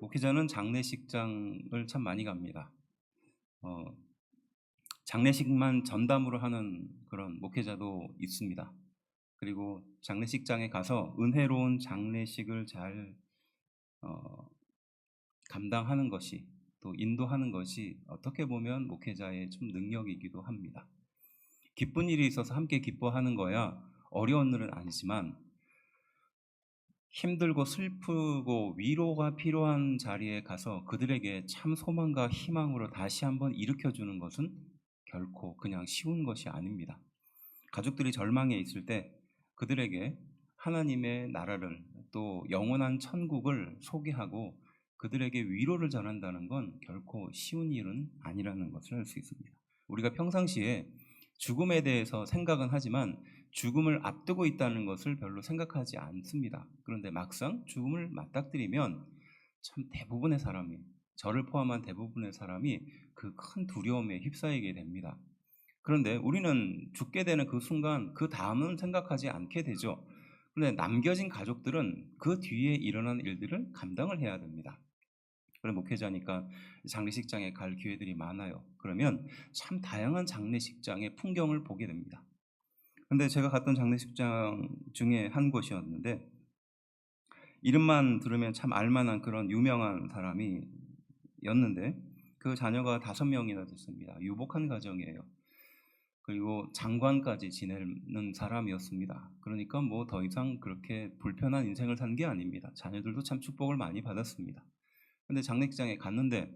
목회자는 장례식장을 참 많이 갑니다. 어, 장례식만 전담으로 하는 그런 목회자도 있습니다. 그리고 장례식장에 가서 은혜로운 장례식을 잘 어, 감당하는 것이, 또 인도하는 것이 어떻게 보면 목회자의 좀 능력이기도 합니다. 기쁜 일이 있어서 함께 기뻐하는 거야 어려운 일은 아니지만, 힘들고 슬프고 위로가 필요한 자리에 가서 그들에게 참 소망과 희망으로 다시 한번 일으켜주는 것은 결코 그냥 쉬운 것이 아닙니다. 가족들이 절망에 있을 때 그들에게 하나님의 나라를, 또 영원한 천국을 소개하고 그들에게 위로를 전한다는 건 결코 쉬운 일은 아니라는 것을 알 수 있습니다. 우리가 평상시에 죽음에 대해서 생각은 하지만 죽음을 앞두고 있다는 것을 별로 생각하지 않습니다. 그런데 막상 죽음을 맞닥뜨리면 참 대부분의 사람이, 저를 포함한 대부분의 사람이 그 큰 두려움에 휩싸이게 됩니다. 그런데 우리는 죽게 되는 그 순간 그 다음은 생각하지 않게 되죠. 그런데 남겨진 가족들은 그 뒤에 일어난 일들을 감당을 해야 됩니다. 그런 목회자니까 장례식장에 갈 기회들이 많아요. 그러면 참 다양한 장례식장의 풍경을 보게 됩니다. 근데 제가 갔던 장례식장 중에 한 곳이었는데, 이름만 들으면 참 알만한 그런 유명한 사람이었는데, 그 자녀가 5명이나 됐습니다. 유복한 가정이에요. 그리고 장관까지 지내는 사람이었습니다. 그러니까 뭐 더 이상 그렇게 불편한 인생을 산 게 아닙니다. 자녀들도 참 축복을 많이 받았습니다. 근데 장례식장에 갔는데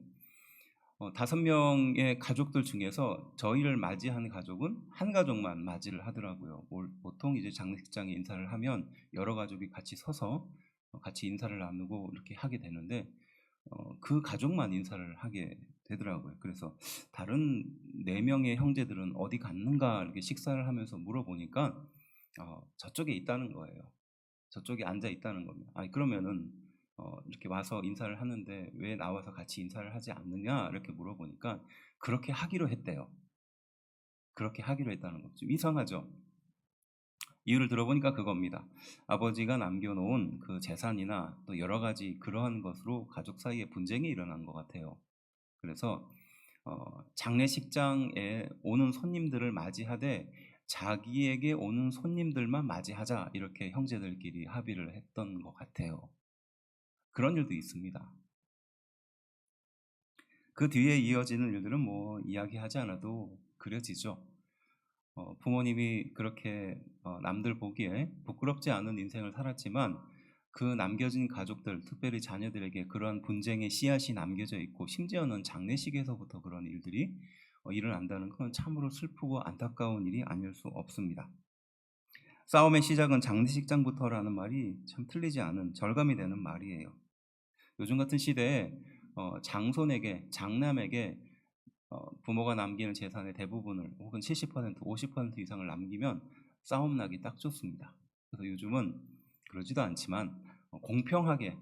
5명의 가족들 중에서 저희를 맞이한 가족은 한 가족만 맞이를 하더라고요. 보통 이제 장례식장에 인사를 하면 여러 가족이 같이 서서 같이 인사를 나누고 이렇게 하게 되는데, 그 가족만 인사를 하게 되더라고요. 그래서 다른 4명의 형제들은 어디 갔는가 이렇게 식사를 하면서 물어보니까 저쪽에 있다는 거예요. 저쪽에 앉아 있다는 겁니다. 아니, 그러면은 이렇게 와서 인사를 하는데 왜 나와서 같이 인사를 하지 않느냐 이렇게 물어보니까 그렇게 하기로 했대요. 그렇게 하기로 했다는 거죠. 좀 이상하죠. 이유를 들어보니까 그겁니다. 아버지가 남겨놓은 그 재산이나 또 여러 가지 그러한 것으로 가족 사이에 분쟁이 일어난 것 같아요. 그래서 장례식장에 오는 손님들을 맞이하되 자기에게 오는 손님들만 맞이하자, 이렇게 형제들끼리 합의를 했던 것 같아요. 그런 일도 있습니다. 그 뒤에 이어지는 일들은 뭐 이야기하지 않아도 그려지죠. 부모님이 그렇게 남들 보기에 부끄럽지 않은 인생을 살았지만 그 남겨진 가족들, 특별히 자녀들에게 그러한 분쟁의 씨앗이 남겨져 있고, 심지어는 장례식에서부터 그런 일들이 일어난다는 건 참으로 슬프고 안타까운 일이 아닐 수 없습니다. 싸움의 시작은 장례식장부터라는 말이 참 틀리지 않은, 절감이 되는 말이에요. 요즘 같은 시대에 장손에게, 장남에게 부모가 남기는 재산의 대부분을, 혹은 70%, 50% 이상을 남기면 싸움 나기 딱 좋습니다. 그래서 요즘은 그러지도 않지만 공평하게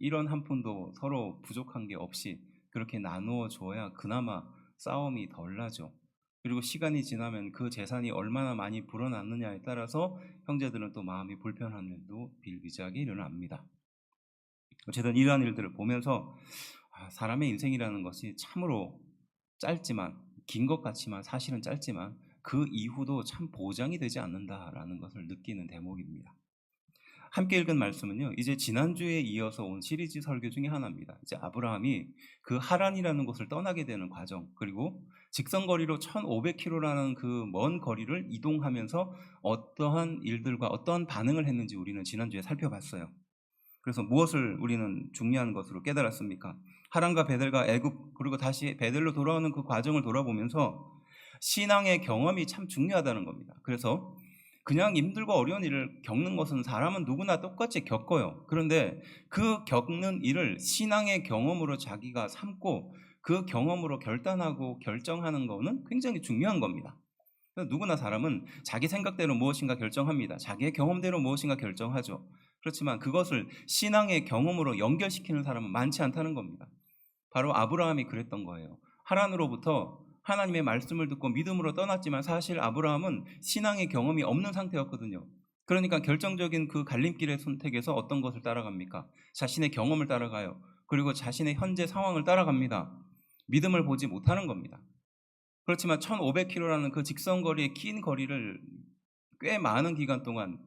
1원 한 푼도 서로 부족한 게 없이 그렇게 나누어 줘야 그나마 싸움이 덜 나죠. 그리고 시간이 지나면 그 재산이 얼마나 많이 불어났느냐에 따라서 형제들은 또 마음이 불편한 일도 비일비재하게 일어납니다. 어쨌든 이러한 일들을 보면서 사람의 인생이라는 것이 참으로 짧지만, 긴 것 같지만 사실은 짧지만 그 이후도 참 보장이 되지 않는다라는 것을 느끼는 대목입니다. 함께 읽은 말씀은요, 이제 지난주에 이어서 온 시리즈 설교 중에 하나입니다. 이제 아브라함이 그 하란이라는 곳을 떠나게 되는 과정, 그리고 직선거리로 1500km라는 그 먼 거리를 이동하면서 어떠한 일들과 어떠한 반응을 했는지 우리는 지난주에 살펴봤어요. 그래서 무엇을 우리는 중요한 것으로 깨달았습니까? 하란과 베델과 애굽, 그리고 다시 베델로 돌아오는 그 과정을 돌아보면서 신앙의 경험이 참 중요하다는 겁니다. 그래서 그냥 힘들고 어려운 일을 겪는 것은 사람은 누구나 똑같이 겪어요. 그런데 그 겪는 일을 신앙의 경험으로 자기가 삼고 그 경험으로 결단하고 결정하는 거는 굉장히 중요한 겁니다. 누구나 사람은 자기 생각대로 무엇인가 결정합니다. 자기의 경험대로 무엇인가 결정하죠. 그렇지만 그것을 신앙의 경험으로 연결시키는 사람은 많지 않다는 겁니다. 바로 아브라함이 그랬던 거예요. 하란으로부터 하나님의 말씀을 듣고 믿음으로 떠났지만 사실 아브라함은 신앙의 경험이 없는 상태였거든요. 그러니까 결정적인 그 갈림길의 선택에서 어떤 것을 따라갑니까? 자신의 경험을 따라가요. 그리고 자신의 현재 상황을 따라갑니다. 믿음을 보지 못하는 겁니다. 그렇지만 1500km라는 그 직선거리의 긴 거리를 꽤 많은 기간 동안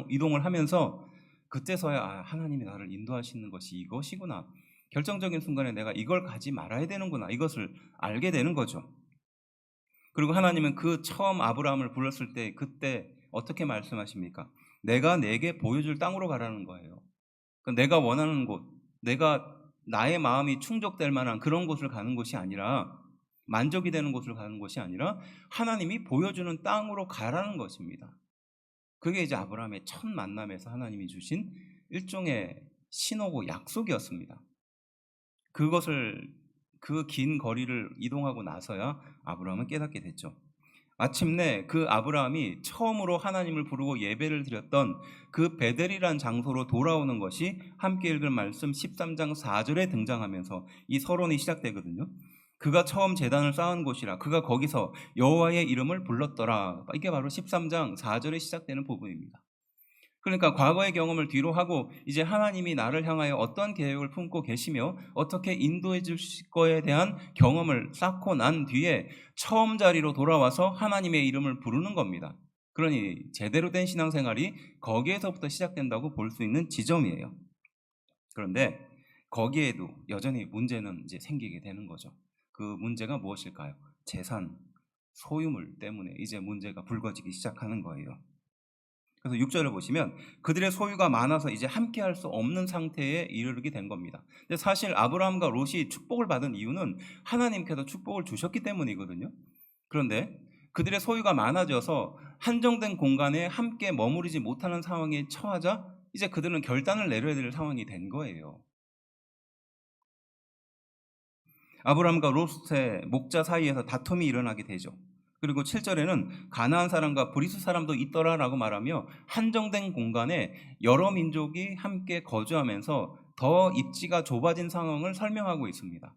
이동을 하면서 그때서야 하나님이 나를 인도하시는 것이 이것이구나. 결정적인 순간에 내가 이걸 가지 말아야 되는구나. 이것을 알게 되는 거죠. 그리고 하나님은 그 처음 아브라함을 불렀을 때 그때 어떻게 말씀하십니까? 내가 내게 보여줄 땅으로 가라는 거예요. 내가 원하는 곳, 나의 마음이 충족될 만한 그런 곳을 가는 것이 아니라, 만족이 되는 곳을 가는 것이 아니라 하나님이 보여주는 땅으로 가라는 것입니다. 그게 이제 아브라함의 첫 만남에서 하나님이 주신 일종의 신호고 약속이었습니다. 그것을 그 긴 거리를 이동하고 나서야 아브라함은 깨닫게 됐죠. 마침내 그 아브라함이 처음으로 하나님을 부르고 예배를 드렸던 그 베델이란 장소로 돌아오는 것이 함께 읽을 말씀 13장 4절에 등장하면서 이 서론이 시작되거든요. 그가 처음 제단을 쌓은 곳이라 그가 거기서 여호와의 이름을 불렀더라. 이게 바로 13장 4절에 시작되는 부분입니다. 그러니까 과거의 경험을 뒤로 하고 이제 하나님이 나를 향하여 어떤 계획을 품고 계시며 어떻게 인도해 주실 거에 대한 경험을 쌓고 난 뒤에 처음 자리로 돌아와서 하나님의 이름을 부르는 겁니다. 그러니 제대로 된 신앙생활이 거기에서부터 시작된다고 볼 수 있는 지점이에요. 그런데 거기에도 여전히 문제는 이제 생기게 되는 거죠. 그 문제가 무엇일까요? 재산, 소유물 때문에 이제 문제가 불거지기 시작하는 거예요. 그래서 6절을 보시면 그들의 소유가 많아서 이제 함께 할 수 없는 상태에 이르게 된 겁니다. 근데 사실 아브라함과 롯이 축복을 받은 이유는 하나님께서 축복을 주셨기 때문이거든요. 그런데 그들의 소유가 많아져서 한정된 공간에 함께 머무르지 못하는 상황에 처하자 이제 그들은 결단을 내려야 될 상황이 된 거예요. 아브라함과 롯의 목자 사이에서 다툼이 일어나게 되죠. 그리고 7절에는 가나안 사람과 브리스 사람도 있더라라고 말하며 한정된 공간에 여러 민족이 함께 거주하면서 더 입지가 좁아진 상황을 설명하고 있습니다.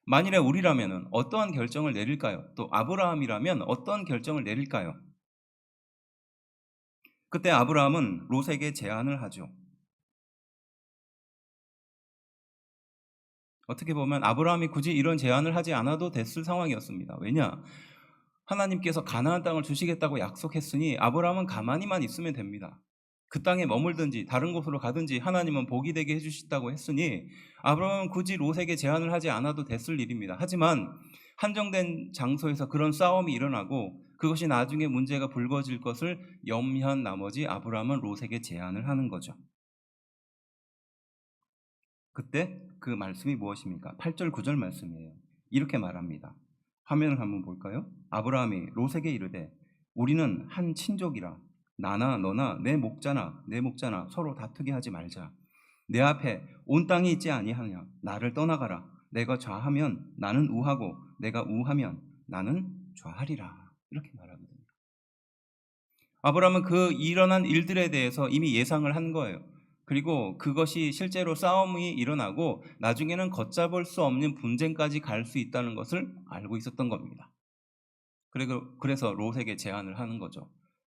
만일에 우리라면 어떠한 결정을 내릴까요? 또 아브라함이라면 어떤 결정을 내릴까요? 그때 아브라함은 롯에게 제안을 하죠. 어떻게 보면 아브라함이 굳이 이런 제안을 하지 않아도 됐을 상황이었습니다. 왜냐? 하나님께서 가나안 땅을 주시겠다고 약속했으니 아브라함은 가만히만 있으면 됩니다. 그 땅에 머물든지 다른 곳으로 가든지 하나님은 복이 되게 해주신다고 했으니 아브라함은 굳이 롯에게 제안을 하지 않아도 됐을 일입니다. 하지만 한정된 장소에서 그런 싸움이 일어나고 그것이 나중에 문제가 불거질 것을 염려한 나머지 아브라함은 롯에게 제안을 하는 거죠. 그때 그 말씀이 무엇입니까? 8절 9절 말씀이에요. 이렇게 말합니다. 화면을 한번 볼까요? 아브라함이 롯에게 이르되 우리는 한 친족이라 나나 너나 내 목자나 서로 다투게 하지 말자. 내 앞에 온 땅이 있지 아니하냐. 나를 떠나가라. 내가 좌하면 나는 우하고 내가 우하면 나는 좌하리라. 이렇게 말하거든요. 아브라함은 그 일어난 일들에 대해서 이미 예상을 한 거예요. 그리고 그것이 실제로 싸움이 일어나고 나중에는 걷잡을 수 없는 분쟁까지 갈 수 있다는 것을 알고 있었던 겁니다. 그래서 롯에게 제안을 하는 거죠.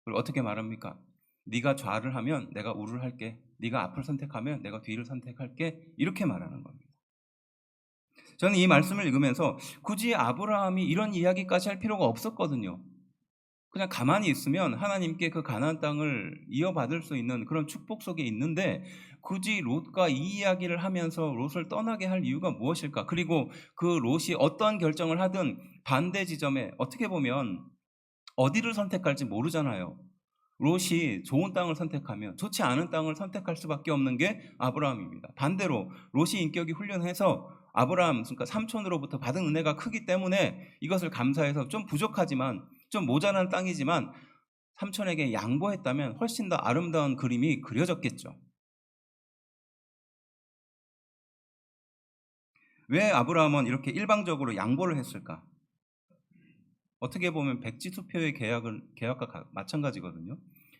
그리고 어떻게 말합니까? 네가 좌를 하면 내가 우를 할게. 네가 앞을 선택하면 내가 뒤를 선택할게. 이렇게 말하는 겁니다. 저는 이 말씀을 읽으면서 굳이 아브라함이 이런 이야기까지 할 필요가 없었거든요. 그냥 가만히 있으면 하나님께 그 가나안 땅을 이어받을 수 있는 그런 축복 속에 있는데 굳이 롯과 이 이야기를 하면서 롯을 떠나게 할 이유가 무엇일까? 그리고 그 롯이 어떠한 결정을 하든 반대 지점에 어떻게 보면 어디를 선택할지 모르잖아요. 롯이 좋은 땅을 선택하면 좋지 않은 땅을 선택할 수밖에 없는 게 아브라함입니다. 반대로 롯이 인격이 훌륭해서 아브라함, 그러니까 삼촌으로부터 받은 은혜가 크기 때문에 이것을 감사해서 좀 부족하지만 좀 모자란 땅이지만 삼촌에게 양보했다면 훨씬 더 아름다운 그림이 그려졌겠죠. 왜 아브라함은 이렇게 일방적으로 양보를 했을까? 어떻게 보면 백지 투표의 계약과 마찬가지거든요.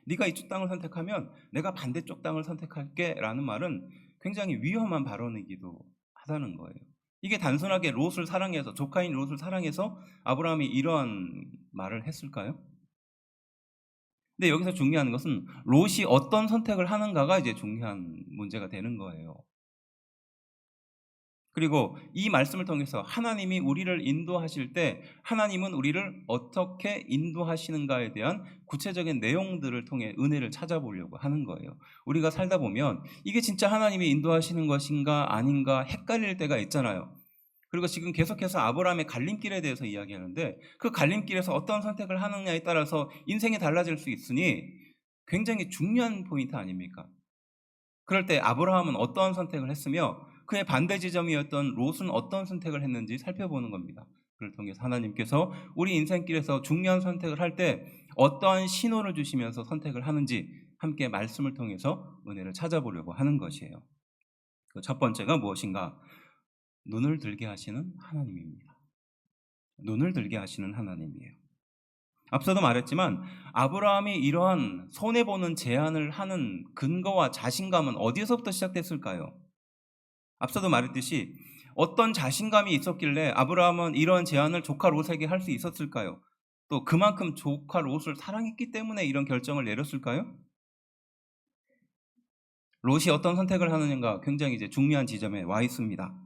네가 이쪽 땅을 선택하면 내가 반대쪽 땅을 선택할게 라는 말은 굉장히 위험한 발언이기도 하다는 거예요. 이게 단순하게 롯을 사랑해서, 조카인 롯을 사랑해서 아브라함이 이러한 말을 했을까요? 근데 여기서 중요한 것은 롯이 어떤 선택을 하는가가 이제 중요한 문제가 되는 거예요. 그리고 이 말씀을 통해서 하나님이 우리를 인도하실 때 하나님은 우리를 어떻게 인도하시는가에 대한 구체적인 내용들을 통해 은혜를 찾아보려고 하는 거예요. 우리가 살다 보면 이게 진짜 하나님이 인도하시는 것인가 아닌가 헷갈릴 때가 있잖아요. 그리고 지금 계속해서 아브라함의 갈림길에 대해서 이야기하는데 그 갈림길에서 어떤 선택을 하느냐에 따라서 인생이 달라질 수 있으니 굉장히 중요한 포인트 아닙니까? 그럴 때 아브라함은 어떠한 선택을 했으며 그의 반대 지점이었던 롯은 어떤 선택을 했는지 살펴보는 겁니다. 그를 통해서 하나님께서 우리 인생길에서 중요한 선택을 할 때 어떠한 신호를 주시면서 선택을 하는지 함께 말씀을 통해서 은혜를 찾아보려고 하는 것이에요. 첫 번째가 무엇인가? 눈을 들게 하시는 하나님입니다. 눈을 들게 하시는 하나님이에요. 앞서도 말했지만 아브라함이 이러한 손해보는 제안을 하는 근거와 자신감은 어디서부터 시작됐을까요? 앞서도 말했듯이 어떤 자신감이 있었길래 아브라함은 이런 제안을 조카 롯에게 할 수 있었을까요? 또 그만큼 조카 롯을 사랑했기 때문에 이런 결정을 내렸을까요? 롯이 어떤 선택을 하느냐가 굉장히 이제 중요한 지점에 와 있습니다.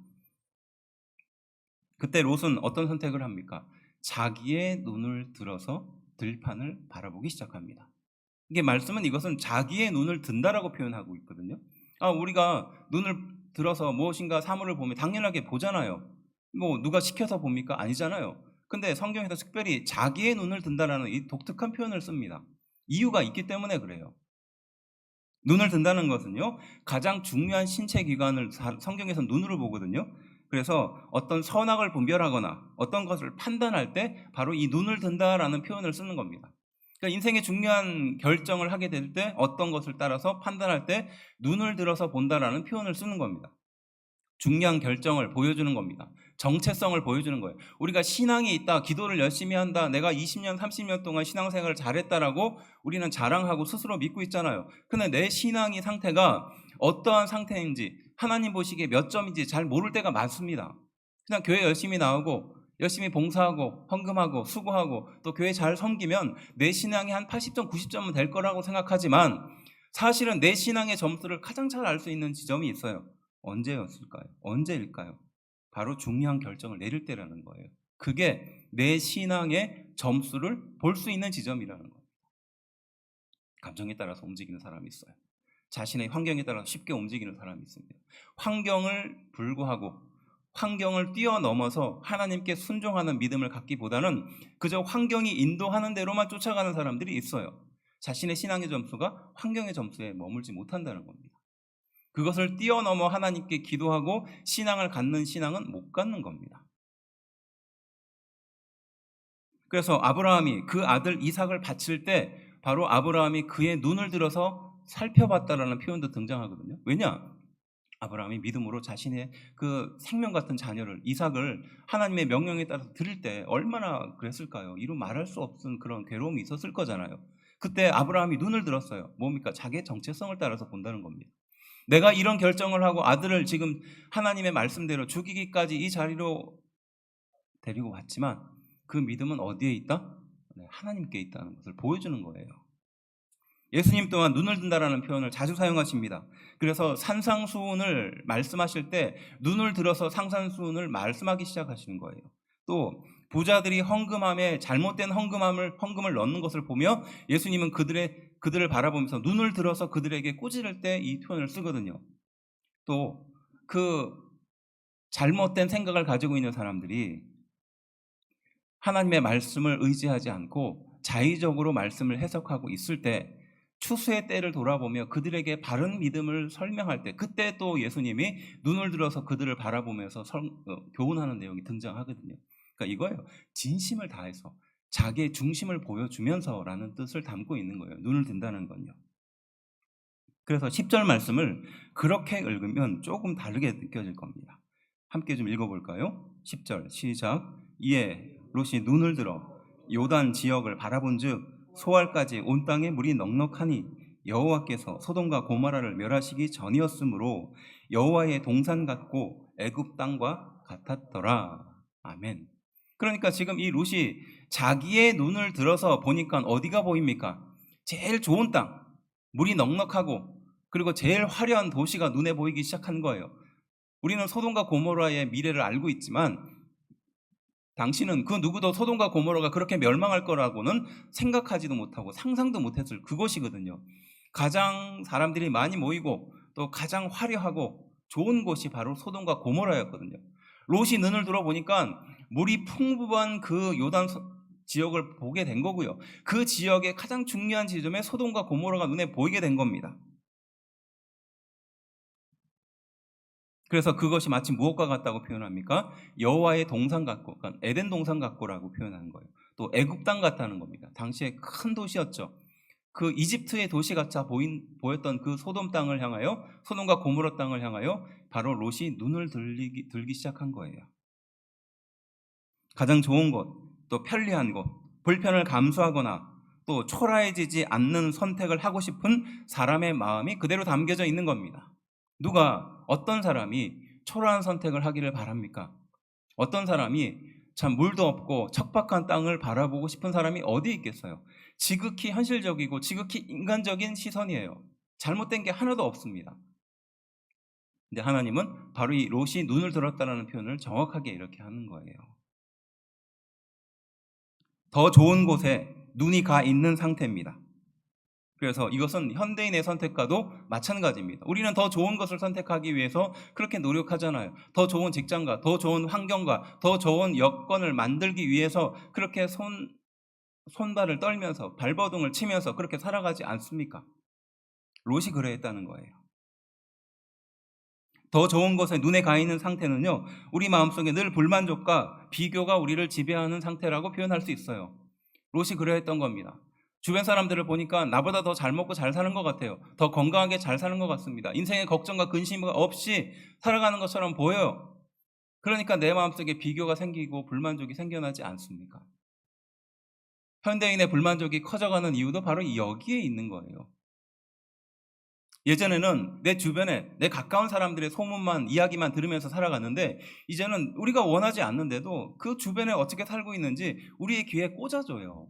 그때 롯은 어떤 선택을 합니까? 자기의 눈을 들어서 들판을 바라보기 시작합니다. 이게 말씀은 이것은 자기의 눈을 든다라고 표현하고 있거든요. 우리가 눈을 들어서 무엇인가 사물을 보면 당연하게 보잖아요. 뭐 누가 시켜서 봅니까? 아니잖아요. 근데 성경에서 특별히 자기의 눈을 든다라는 이 독특한 표현을 씁니다. 이유가 있기 때문에 그래요. 눈을 든다는 것은요, 가장 중요한 신체 기관을 성경에서 눈으로 보거든요. 그래서 어떤 선악을 분별하거나 어떤 것을 판단할 때 바로 이 눈을 든다라는 표현을 쓰는 겁니다. 그러니까 인생의 중요한 결정을 하게 될 때 어떤 것을 따라서 판단할 때 눈을 들어서 본다라는 표현을 쓰는 겁니다. 중요한 결정을 보여주는 겁니다. 정체성을 보여주는 거예요. 우리가 신앙이 있다, 기도를 열심히 한다, 내가 20년, 30년 동안 신앙생활을 잘했다라고 우리는 자랑하고 스스로 믿고 있잖아요. 근데 내 신앙의 상태가 어떠한 상태인지 하나님 보시기에 몇 점인지 잘 모를 때가 많습니다. 그냥 교회 열심히 나오고 열심히 봉사하고 헌금하고 수고하고 또 교회 잘 섬기면 내 신앙이 한 80점, 90점은 될 거라고 생각하지만 사실은 내 신앙의 점수를 가장 잘 알 수 있는 지점이 있어요. 언제였을까요? 언제일까요? 바로 중요한 결정을 내릴 때라는 거예요. 그게 내 신앙의 점수를 볼 수 있는 지점이라는 거예요. 감정에 따라서 움직이는 사람이 있어요. 자신의 환경에 따라서 쉽게 움직이는 사람이 있습니다. 환경을 불구하고 환경을 뛰어넘어서 하나님께 순종하는 믿음을 갖기보다는 그저 환경이 인도하는 대로만 쫓아가는 사람들이 있어요. 자신의 신앙의 점수가 환경의 점수에 머물지 못한다는 겁니다. 그것을 뛰어넘어 하나님께 기도하고 신앙을 갖는 신앙은 못 갖는 겁니다. 그래서 아브라함이 그 아들 이삭을 바칠 때 바로 아브라함이 그의 눈을 들어서 살펴봤다라는 표현도 등장하거든요. 왜냐? 아브라함이 믿음으로 자신의 그 생명 같은 자녀를 이삭을 하나님의 명령에 따라서 드릴 때 얼마나 그랬을까요? 이루 말할 수 없은 그런 괴로움이 있었을 거잖아요. 그때 아브라함이 눈을 들었어요. 뭡니까? 자기의 정체성을 따라서 본다는 겁니다. 내가 이런 결정을 하고 아들을 지금 하나님의 말씀대로 죽이기까지 이 자리로 데리고 왔지만 그 믿음은 어디에 있다? 하나님께 있다는 것을 보여주는 거예요. 예수님 또한 눈을 든다라는 표현을 자주 사용하십니다. 그래서 산상수훈을 말씀하실 때 눈을 들어서 산상수훈을 말씀하기 시작하시는 거예요. 또 부자들이 헌금함에 잘못된 헌금을 넣는 것을 보며 예수님은 그들을 바라보면서 눈을 들어서 그들에게 꾸짖을 때 이 표현을 쓰거든요. 또 그 잘못된 생각을 가지고 있는 사람들이 하나님의 말씀을 의지하지 않고 자의적으로 말씀을 해석하고 있을 때 추수의 때를 돌아보며 그들에게 바른 믿음을 설명할 때 그때 또 예수님이 눈을 들어서 그들을 바라보면서 교훈하는 내용이 등장하거든요. 그러니까 이거예요. 진심을 다해서 자기의 중심을 보여주면서라는 뜻을 담고 있는 거예요. 눈을 든다는 건요. 그래서 10절 말씀을 그렇게 읽으면 조금 다르게 느껴질 겁니다. 함께 좀 읽어볼까요? 10절 시작. 이에 롯이 눈을 들어 요단 지역을 바라본즉 소알까지 온 땅에 물이 넉넉하니 여호와께서 소돔과 고모라를 멸하시기 전이었으므로 여호와의 동산 같고 애굽 땅과 같았더라. 아멘. 그러니까 지금 이 롯이 자기의 눈을 들어서 보니까 어디가 보입니까? 제일 좋은 땅, 물이 넉넉하고 그리고 제일 화려한 도시가 눈에 보이기 시작한 거예요. 우리는 소돔과 고모라의 미래를 알고 있지만 당신은 그 누구도 소돔과 고모라가 그렇게 멸망할 거라고는 생각하지도 못하고 상상도 못했을 그곳이거든요. 가장 사람들이 많이 모이고 또 가장 화려하고 좋은 곳이 바로 소돔과 고모라였거든요. 롯이 눈을 들어보니까 물이 풍부한 그 요단 지역을 보게 된 거고요. 그 지역의 가장 중요한 지점에 소돔과 고모라가 눈에 보이게 된 겁니다. 그래서 그것이 마치 무엇과 같다고 표현합니까? 여호와의 동산 같고, 그러니까 에덴 동산 같고라고 표현하는 거예요. 또 애굽 땅 같다는 겁니다. 당시에 큰 도시였죠. 그 이집트의 도시 같아 보였던 그 소돔 땅을 향하여, 소돔과 고모라 땅을 향하여 바로 롯이 눈을 들기 시작한 거예요. 가장 좋은 곳, 또 편리한 곳, 불편을 감수하거나 또 초라해지지 않는 선택을 하고 싶은 사람의 마음이 그대로 담겨져 있는 겁니다. 누가, 어떤 사람이 초라한 선택을 하기를 바랍니까? 어떤 사람이 참 물도 없고 척박한 땅을 바라보고 싶은 사람이 어디 있겠어요? 지극히 현실적이고 지극히 인간적인 시선이에요. 잘못된 게 하나도 없습니다. 근데 하나님은 바로 이 롯이 눈을 들었다는 표현을 정확하게 이렇게 하는 거예요. 더 좋은 곳에 눈이 가 있는 상태입니다. 그래서 이것은 현대인의 선택과도 마찬가지입니다. 우리는 더 좋은 것을 선택하기 위해서 그렇게 노력하잖아요. 더 좋은 직장과 더 좋은 환경과 더 좋은 여건을 만들기 위해서 그렇게 손발을 떨면서 발버둥을 치면서 그렇게 살아가지 않습니까? 롯이 그러했다는 거예요. 더 좋은 것에 눈에 가 있는 상태는요, 우리 마음속에 늘 불만족과 비교가 우리를 지배하는 상태라고 표현할 수 있어요. 롯이 그러했던 겁니다. 주변 사람들을 보니까 나보다 더 잘 먹고 잘 사는 것 같아요. 더 건강하게 잘 사는 것 같습니다. 인생에 걱정과 근심 없이 살아가는 것처럼 보여요. 그러니까 내 마음속에 비교가 생기고 불만족이 생겨나지 않습니까? 현대인의 불만족이 커져가는 이유도 바로 여기에 있는 거예요. 예전에는 내 주변에 내 가까운 사람들의 소문만, 이야기만 들으면서 살아갔는데 이제는 우리가 원하지 않는데도 그 주변에 어떻게 살고 있는지 우리의 귀에 꽂아줘요.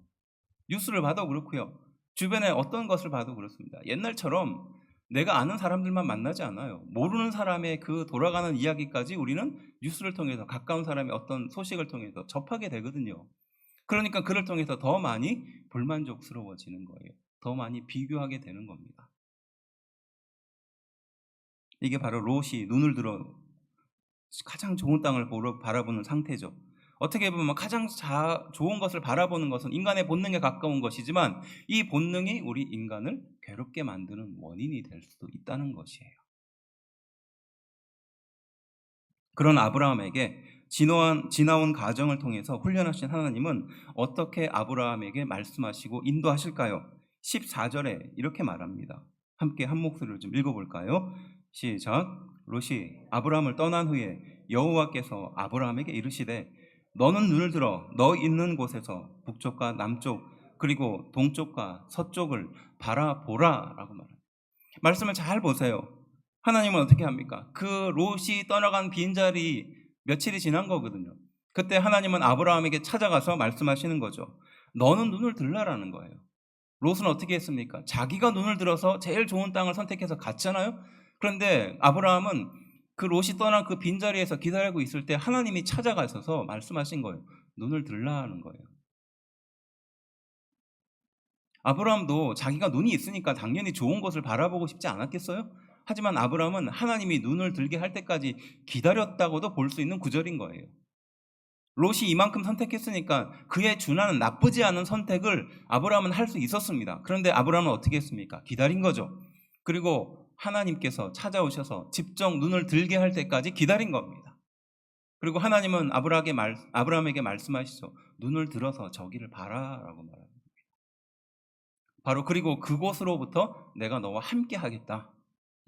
뉴스를 봐도 그렇고요. 주변에 어떤 것을 봐도 그렇습니다. 옛날처럼 내가 아는 사람들만 만나지 않아요. 모르는 사람의 그 돌아가는 이야기까지 우리는 뉴스를 통해서, 가까운 사람의 어떤 소식을 통해서 접하게 되거든요. 그러니까 그를 통해서 더 많이 불만족스러워지는 거예요. 더 많이 비교하게 되는 겁니다. 이게 바로 롯이 눈을 들어 가장 좋은 땅을 바라보는 상태죠. 어떻게 보면 가장 좋은 것을 바라보는 것은 인간의 본능에 가까운 것이지만 이 본능이 우리 인간을 괴롭게 만드는 원인이 될 수도 있다는 것이에요. 그런 아브라함에게 지나온 과정을 통해서 훈련하신 하나님은 어떻게 아브라함에게 말씀하시고 인도하실까요? 14절에 이렇게 말합니다. 함께 한 목소리로 좀 읽어볼까요? 시작. 롯이 아브라함을 떠난 후에 여호와께서 아브라함에게 이르시되 너는 눈을 들어 너 있는 곳에서 북쪽과 남쪽 그리고 동쪽과 서쪽을 바라보라 라고 말합니다. 말씀을 잘 보세요. 하나님은 어떻게 합니까? 그 롯이 떠나간 빈자리 며칠이 지난 거거든요. 그때 하나님은 아브라함에게 찾아가서 말씀하시는 거죠. 너는 눈을 들라라는 거예요. 롯은 어떻게 했습니까? 자기가 눈을 들어서 제일 좋은 땅을 선택해서 갔잖아요. 그런데 아브라함은 그 롯이 떠난 그 빈자리에서 기다리고 있을 때 하나님이 찾아가셔서 말씀하신 거예요. 눈을 들라는 거예요. 아브라함도 자기가 눈이 있으니까 당연히 좋은 것을 바라보고 싶지 않았겠어요? 하지만 아브라함은 하나님이 눈을 들게 할 때까지 기다렸다고도 볼 수 있는 구절인 거예요. 롯이 이만큼 선택했으니까 그에 준하는 나쁘지 않은 선택을 아브라함은 할 수 있었습니다. 그런데 아브라함은 어떻게 했습니까? 기다린 거죠. 그리고 하나님께서 찾아오셔서 직접 눈을 들게 할 때까지 기다린 겁니다. 그리고 하나님은 아브라함에게 말씀하시죠. 눈을 들어서 저기를 봐라라고 말합니다. 바로 그리고 그곳으로부터 내가 너와 함께 하겠다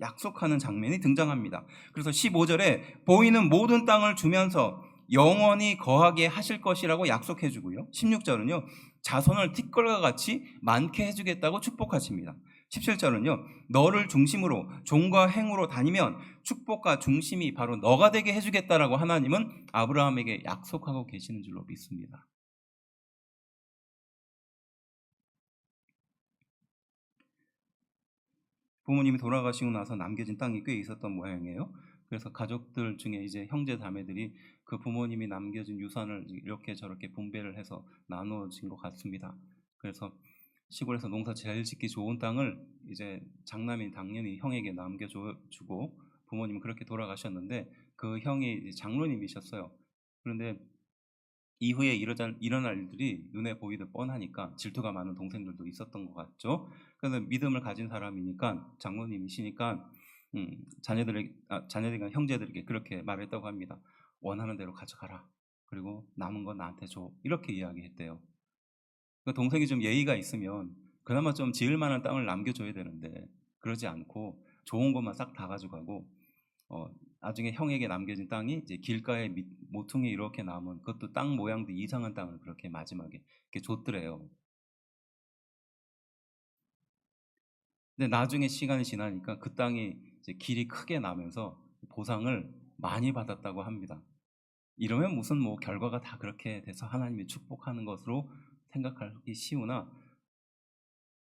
약속하는 장면이 등장합니다. 그래서 15절에 보이는 모든 땅을 주면서 영원히 거하게 하실 것이라고 약속해 주고요. 16절은요. 자손을 티끌과 같이 많게 해주겠다고 축복하십니다. 17절은요. 너를 중심으로 종과 행으로 다니면 축복과 중심이 바로 너가 되게 해주겠다라고 하나님은 아브라함에게 약속하고 계시는 줄로 믿습니다. 부모님이 돌아가시고 나서 남겨진 땅이 꽤 있었던 모양이에요. 그래서 가족들 중에 이제 형제 자매들이 그 부모님이 남겨진 유산을 이렇게 저렇게 분배를 해서 나누어진 것 같습니다. 그래서 시골에서 농사 잘 짓기 좋은 땅을 이제 장남인 당연히 형에게 남겨주고, 부모님은 그렇게 돌아가셨는데 그 형이 장로님이셨어요. 그런데 이후에 일어날 일들이 눈에 보이듯 뻔하니까 질투가 많은 동생들도 있었던 것 같죠. 그래서 믿음을 가진 사람이니까, 장로님이시니까 자녀들과 형제들에게 그렇게 말했다고 합니다. 원하는 대로 가져가라. 그리고 남은 건 나한테 줘. 이렇게 이야기했대요. 그 동생이 좀 예의가 있으면 그나마 좀 지을 만한 땅을 남겨줘야 되는데, 그러지 않고 좋은 것만 싹 다 가져가고, 나중에 형에게 남겨진 땅이 이제 길가에 모퉁이 이렇게 남은, 그것도 땅 모양도 이상한 땅을 그렇게 마지막에 이렇게 줬더래요. 근데 나중에 시간이 지나니까 그 땅이 이제 길이 크게 나면서 보상을 많이 받았다고 합니다. 이러면 무슨 뭐 결과가 다 그렇게 돼서 하나님이 축복하는 것으로 생각하기 쉬우나,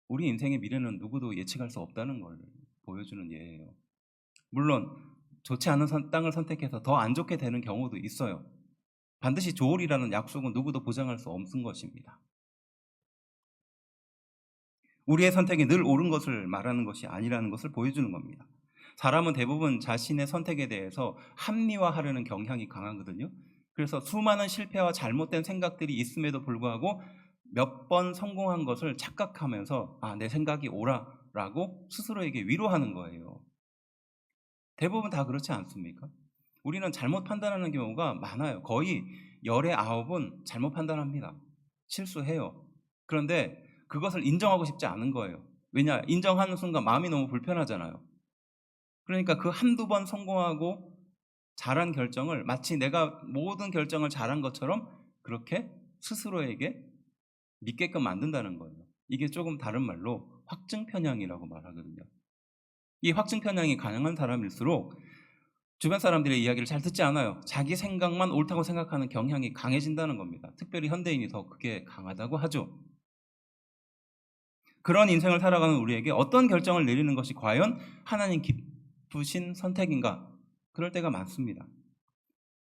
우리 인생의 미래는 누구도 예측할 수 없다는 걸 보여주는 예예요. 물론 좋지 않은 땅을 선택해서 더 안 좋게 되는 경우도 있어요. 반드시 좋으리라는 약속은 누구도 보장할 수 없는 것입니다. 우리의 선택이 늘 옳은 것을 말하는 것이 아니라는 것을 보여주는 겁니다. 사람은 대부분 자신의 선택에 대해서 합리화하려는 경향이 강하거든요. 그래서 수많은 실패와 잘못된 생각들이 있음에도 불구하고 몇 번 성공한 것을 착각하면서 내 생각이 옳아라고 스스로에게 위로하는 거예요. 대부분 다 그렇지 않습니까? 우리는 잘못 판단하는 경우가 많아요. 거의 10에 9은 잘못 판단합니다. 실수해요. 그런데 그것을 인정하고 싶지 않은 거예요. 왜냐? 인정하는 순간 마음이 너무 불편하잖아요. 그러니까 그 한두 번 성공하고 잘한 결정을 마치 내가 모든 결정을 잘한 것처럼 그렇게 스스로에게 믿게끔 만든다는 거예요. 이게 조금 다른 말로 확증편향이라고 말하거든요. 이 확증편향이 강한 사람일수록 주변 사람들의 이야기를 잘 듣지 않아요. 자기 생각만 옳다고 생각하는 경향이 강해진다는 겁니다. 특별히 현대인이 더 그게 강하다고 하죠. 그런 인생을 살아가는 우리에게 어떤 결정을 내리는 것이 과연 하나님 기쁘신 선택인가? 그럴 때가 많습니다.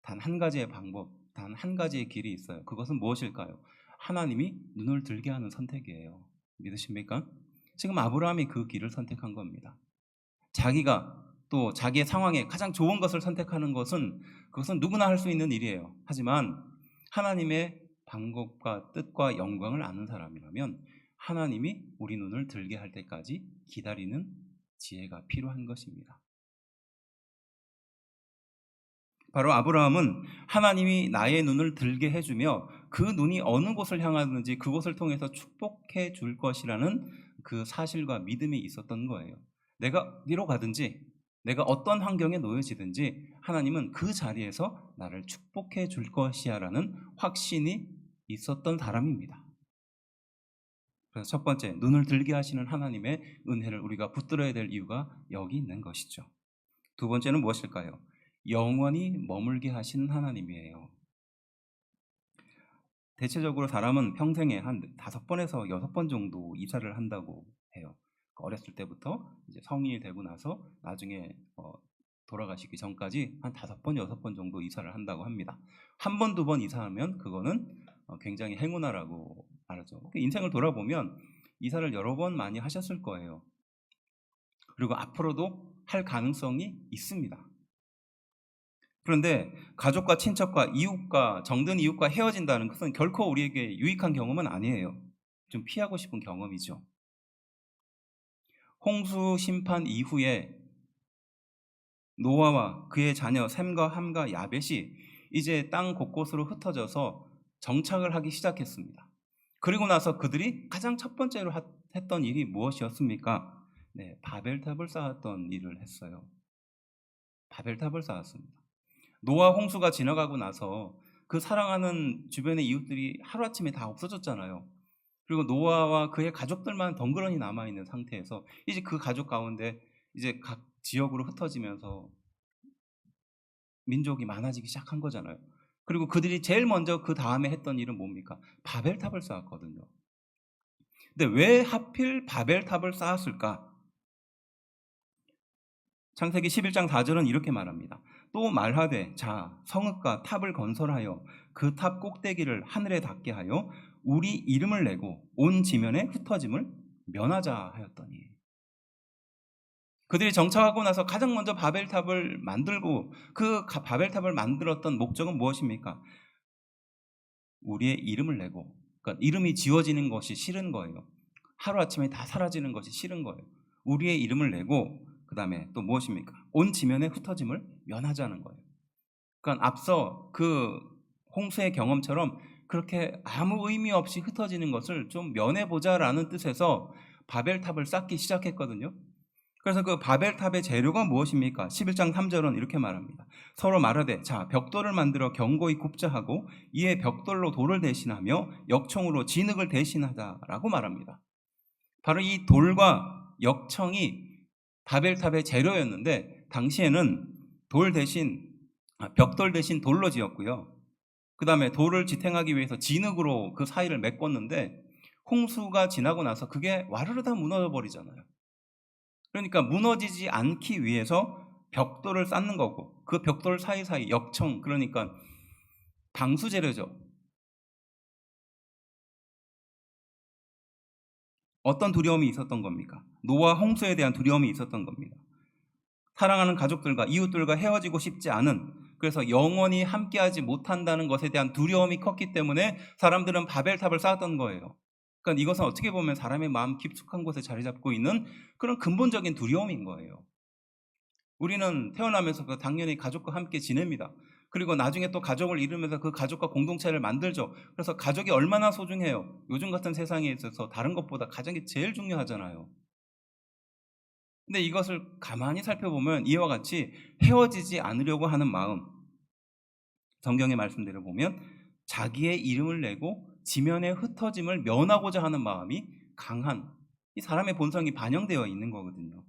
단 한 가지의 방법, 단 한 가지의 길이 있어요. 그것은 무엇일까요? 하나님이 눈을 들게 하는 선택이에요. 믿으십니까? 지금 아브라함이 그 길을 선택한 겁니다. 자기가 또 자기의 상황에 가장 좋은 것을 선택하는 것은, 그것은 누구나 할 수 있는 일이에요. 하지만 하나님의 방법과 뜻과 영광을 아는 사람이라면 하나님이 우리 눈을 들게 할 때까지 기다리는 지혜가 필요한 것입니다. 바로 아브라함은 하나님이 나의 눈을 들게 해주며 그 눈이 어느 곳을 향하든지 그곳을 통해서 축복해 줄 것이라는 그 사실과 믿음이 있었던 거예요. 내가 어디로 가든지, 내가 어떤 환경에 놓여지든지 하나님은 그 자리에서 나를 축복해 줄 것이야 라는 확신이 있었던 사람입니다. 그래서 첫 번째, 눈을 들게 하시는 하나님의 은혜를 우리가 붙들어야 될 이유가 여기 있는 것이죠. 두 번째는 무엇일까요? 영원히 머물게 하시는 하나님이에요. 대체적으로 사람은 평생에 한 5번에서 6번 정도 이사를 한다고 해요. 어렸을 때부터 이제 성인이 되고 나서 나중에 돌아가시기 전까지 한 5번, 6번 정도 이사를 한다고 합니다. 한 번, 2번 이사하면 그거는 굉장히 행운아라고 말하죠. 인생을 돌아보면 이사를 여러 번 많이 하셨을 거예요. 그리고 앞으로도 할 가능성이 있습니다. 그런데 가족과 친척과 이웃과 정든 이웃과 헤어진다는 것은 결코 우리에게 유익한 경험은 아니에요. 좀 피하고 싶은 경험이죠. 홍수 심판 이후에 노아와 그의 자녀 셈과 함과 야벳이 이제 땅 곳곳으로 흩어져서 정착을 하기 시작했습니다. 그리고 나서 그들이 가장 첫 번째로 했던 일이 무엇이었습니까? 네, 바벨탑을 쌓았던 일을 했어요. 바벨탑을 쌓았습니다. 노아 홍수가 지나가고 나서 그 사랑하는 주변의 이웃들이 하루아침에 다 없어졌잖아요. 그리고 노아와 그의 가족들만 덩그러니 남아있는 상태에서 이제 그 가족 가운데 이제 각 지역으로 흩어지면서 민족이 많아지기 시작한 거잖아요. 그리고 그들이 제일 먼저 그 다음에 했던 일은 뭡니까? 바벨탑을 쌓았거든요. 근데 왜 하필 바벨탑을 쌓았을까? 창세기 11장 4절은 이렇게 말합니다. 또 말하되 자 성읍과 탑을 건설하여 그 탑 꼭대기를 하늘에 닿게 하여 우리 이름을 내고 온 지면에 흩어짐을 면하자 하였더니, 그들이 정착하고 나서 가장 먼저 바벨탑을 만들고 그 바벨탑을 만들었던 목적은 무엇입니까? 우리의 이름을 내고, 그러니까 이름이 지워지는 것이 싫은 거예요. 하루아침에 다 사라지는 것이 싫은 거예요. 우리의 이름을 내고 그 다음에 또 무엇입니까? 온 지면에 흩어짐을 면하자는 거예요. 그러니까 앞서 그 홍수의 경험처럼 그렇게 아무 의미 없이 흩어지는 것을 좀 면해보자라는 뜻에서 바벨탑을 쌓기 시작했거든요. 그래서 그 바벨탑의 재료가 무엇입니까? 11장 3절은 이렇게 말합니다. 서로 말하되 자 벽돌을 만들어 견고히 굽자 하고 이에 벽돌로 돌을 대신하며 역청으로 진흙을 대신하자라고 말합니다. 바로 이 돌과 역청이 바벨탑의 재료였는데 당시에는 벽돌 대신 돌로 지었고요. 그 다음에 돌을 지탱하기 위해서 진흙으로 그 사이를 메꿨는데 홍수가 지나고 나서 그게 와르르 다 무너져 버리잖아요. 그러니까 무너지지 않기 위해서 벽돌을 쌓는 거고, 그 벽돌 사이사이 역청, 그러니까 방수 재료죠. 어떤 두려움이 있었던 겁니까? 노아 홍수에 대한 두려움이 있었던 겁니다. 사랑하는 가족들과 이웃들과 헤어지고 싶지 않은, 그래서 영원히 함께하지 못한다는 것에 대한 두려움이 컸기 때문에 사람들은 바벨탑을 쌓았던 거예요. 그러니까 이것은 어떻게 보면 사람의 마음 깊숙한 곳에 자리 잡고 있는 그런 근본적인 두려움인 거예요. 우리는 태어나면서 당연히 가족과 함께 지냅니다. 그리고 나중에 또 가족을 이루면서 그 가족과 공동체를 만들죠. 그래서 가족이 얼마나 소중해요. 요즘 같은 세상에 있어서 다른 것보다 가정이 제일 중요하잖아요. 근데 이것을 가만히 살펴보면 이와 같이 헤어지지 않으려고 하는 마음, 성경의 말씀대로 보면 자기의 이름을 내고 지면에 흩어짐을 면하고자 하는 마음이 강한, 이 사람의 본성이 반영되어 있는 거거든요.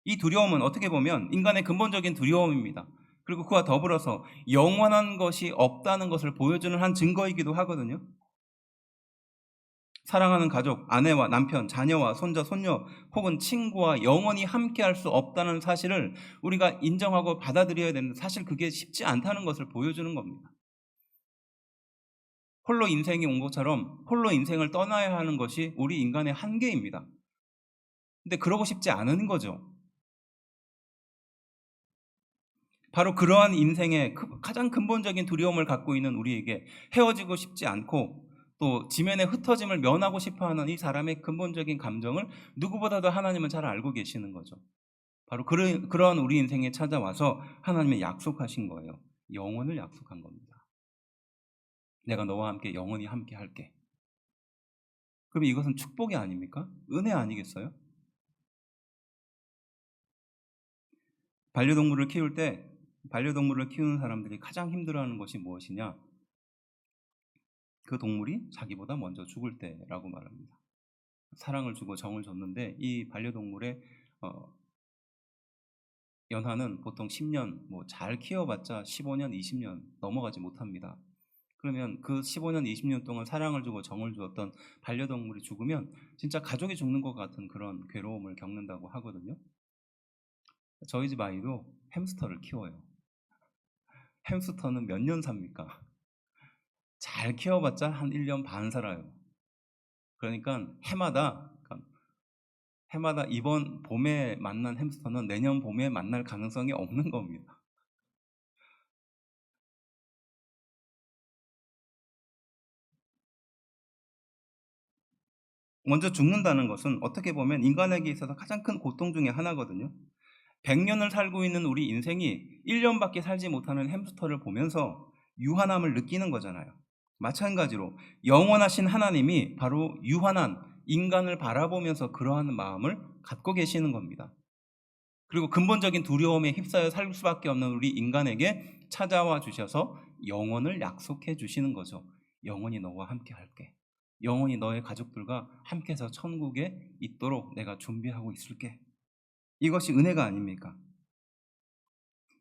이 두려움은 어떻게 보면 인간의 근본적인 두려움입니다. 그리고 그와 더불어서 영원한 것이 없다는 것을 보여주는 한 증거이기도 하거든요. 사랑하는 가족, 아내와 남편, 자녀와 손자, 손녀 혹은 친구와 영원히 함께할 수 없다는 사실을 우리가 인정하고 받아들여야 되는데, 사실 그게 쉽지 않다는 것을 보여주는 겁니다. 홀로 인생이 온 것처럼 홀로 인생을 떠나야 하는 것이 우리 인간의 한계입니다. 근데 그러고 싶지 않은 거죠. 바로 그러한 인생의 가장 근본적인 두려움을 갖고 있는 우리에게 헤어지고 싶지 않고 또 지면에 흩어짐을 면하고 싶어하는 이 사람의 근본적인 감정을 누구보다도 하나님은 잘 알고 계시는 거죠. 바로 그러한 우리 인생에 찾아와서 하나님의 약속하신 거예요. 영원을 약속한 겁니다. 내가 너와 함께 영원히 함께 할게. 그럼 이것은 축복이 아닙니까? 은혜 아니겠어요? 반려동물을 키우는 사람들이 가장 힘들어하는 것이 무엇이냐? 그 동물이 자기보다 먼저 죽을 때라고 말합니다. 사랑을 주고 정을 줬는데 이 반려동물의 연하는 보통 10년, 잘 키워봤자 15년, 20년 넘어가지 못합니다. 그러면 그 15년, 20년 동안 사랑을 주고 정을 주었던 반려동물이 죽으면 진짜 가족이 죽는 것 같은 그런 괴로움을 겪는다고 하거든요. 저희 집 아이도 햄스터를 키워요. 햄스터는 몇 년 삽니까? 잘 키워봤자 한 1년 반 살아요. 그러니까 해마다 이번 봄에 만난 햄스터는 내년 봄에 만날 가능성이 없는 겁니다. 먼저 죽는다는 것은 어떻게 보면 인간에게 있어서 가장 큰 고통 중에 하나거든요. 100년을 살고 있는 우리 인생이 1년밖에 살지 못하는 햄스터를 보면서 유한함을 느끼는 거잖아요. 마찬가지로 영원하신 하나님이 바로 유한한 인간을 바라보면서 그러한 마음을 갖고 계시는 겁니다. 그리고 근본적인 두려움에 휩싸여 살 수밖에 없는 우리 인간에게 찾아와 주셔서 영원을 약속해 주시는 거죠. 영원히 너와 함께 할게. 영원히 너의 가족들과 함께해서 천국에 있도록 내가 준비하고 있을게. 이것이 은혜가 아닙니까?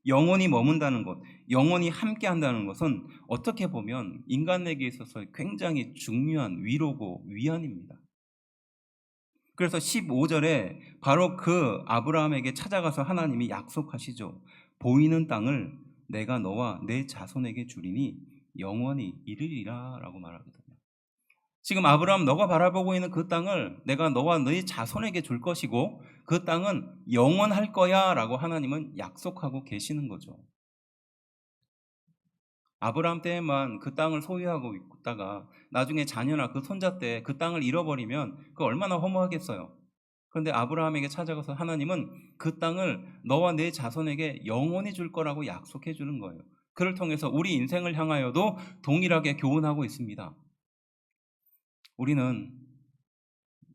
영원히 머문다는 것, 영원히 함께 한다는 것은 어떻게 보면 인간에게 있어서 굉장히 중요한 위로고 위안입니다. 그래서 15절에 바로 그 아브라함에게 찾아가서 하나님이 약속하시죠. 보이는 땅을 내가 너와 내 자손에게 주리니 영원히 이르리라 라고 말하거든요. 지금 아브라함, 너가 바라보고 있는 그 땅을 내가 너와 너희 자손에게 줄 것이고 그 땅은 영원할 거야 라고 하나님은 약속하고 계시는 거죠. 아브라함 때에만 그 땅을 소유하고 있다가 나중에 자녀나 그 손자 때 그 땅을 잃어버리면 그 얼마나 허무하겠어요. 그런데 아브라함에게 찾아가서 하나님은 그 땅을 너와 내 자손에게 영원히 줄 거라고 약속해 주는 거예요. 그를 통해서 우리 인생을 향하여도 동일하게 교훈하고 있습니다. 우리는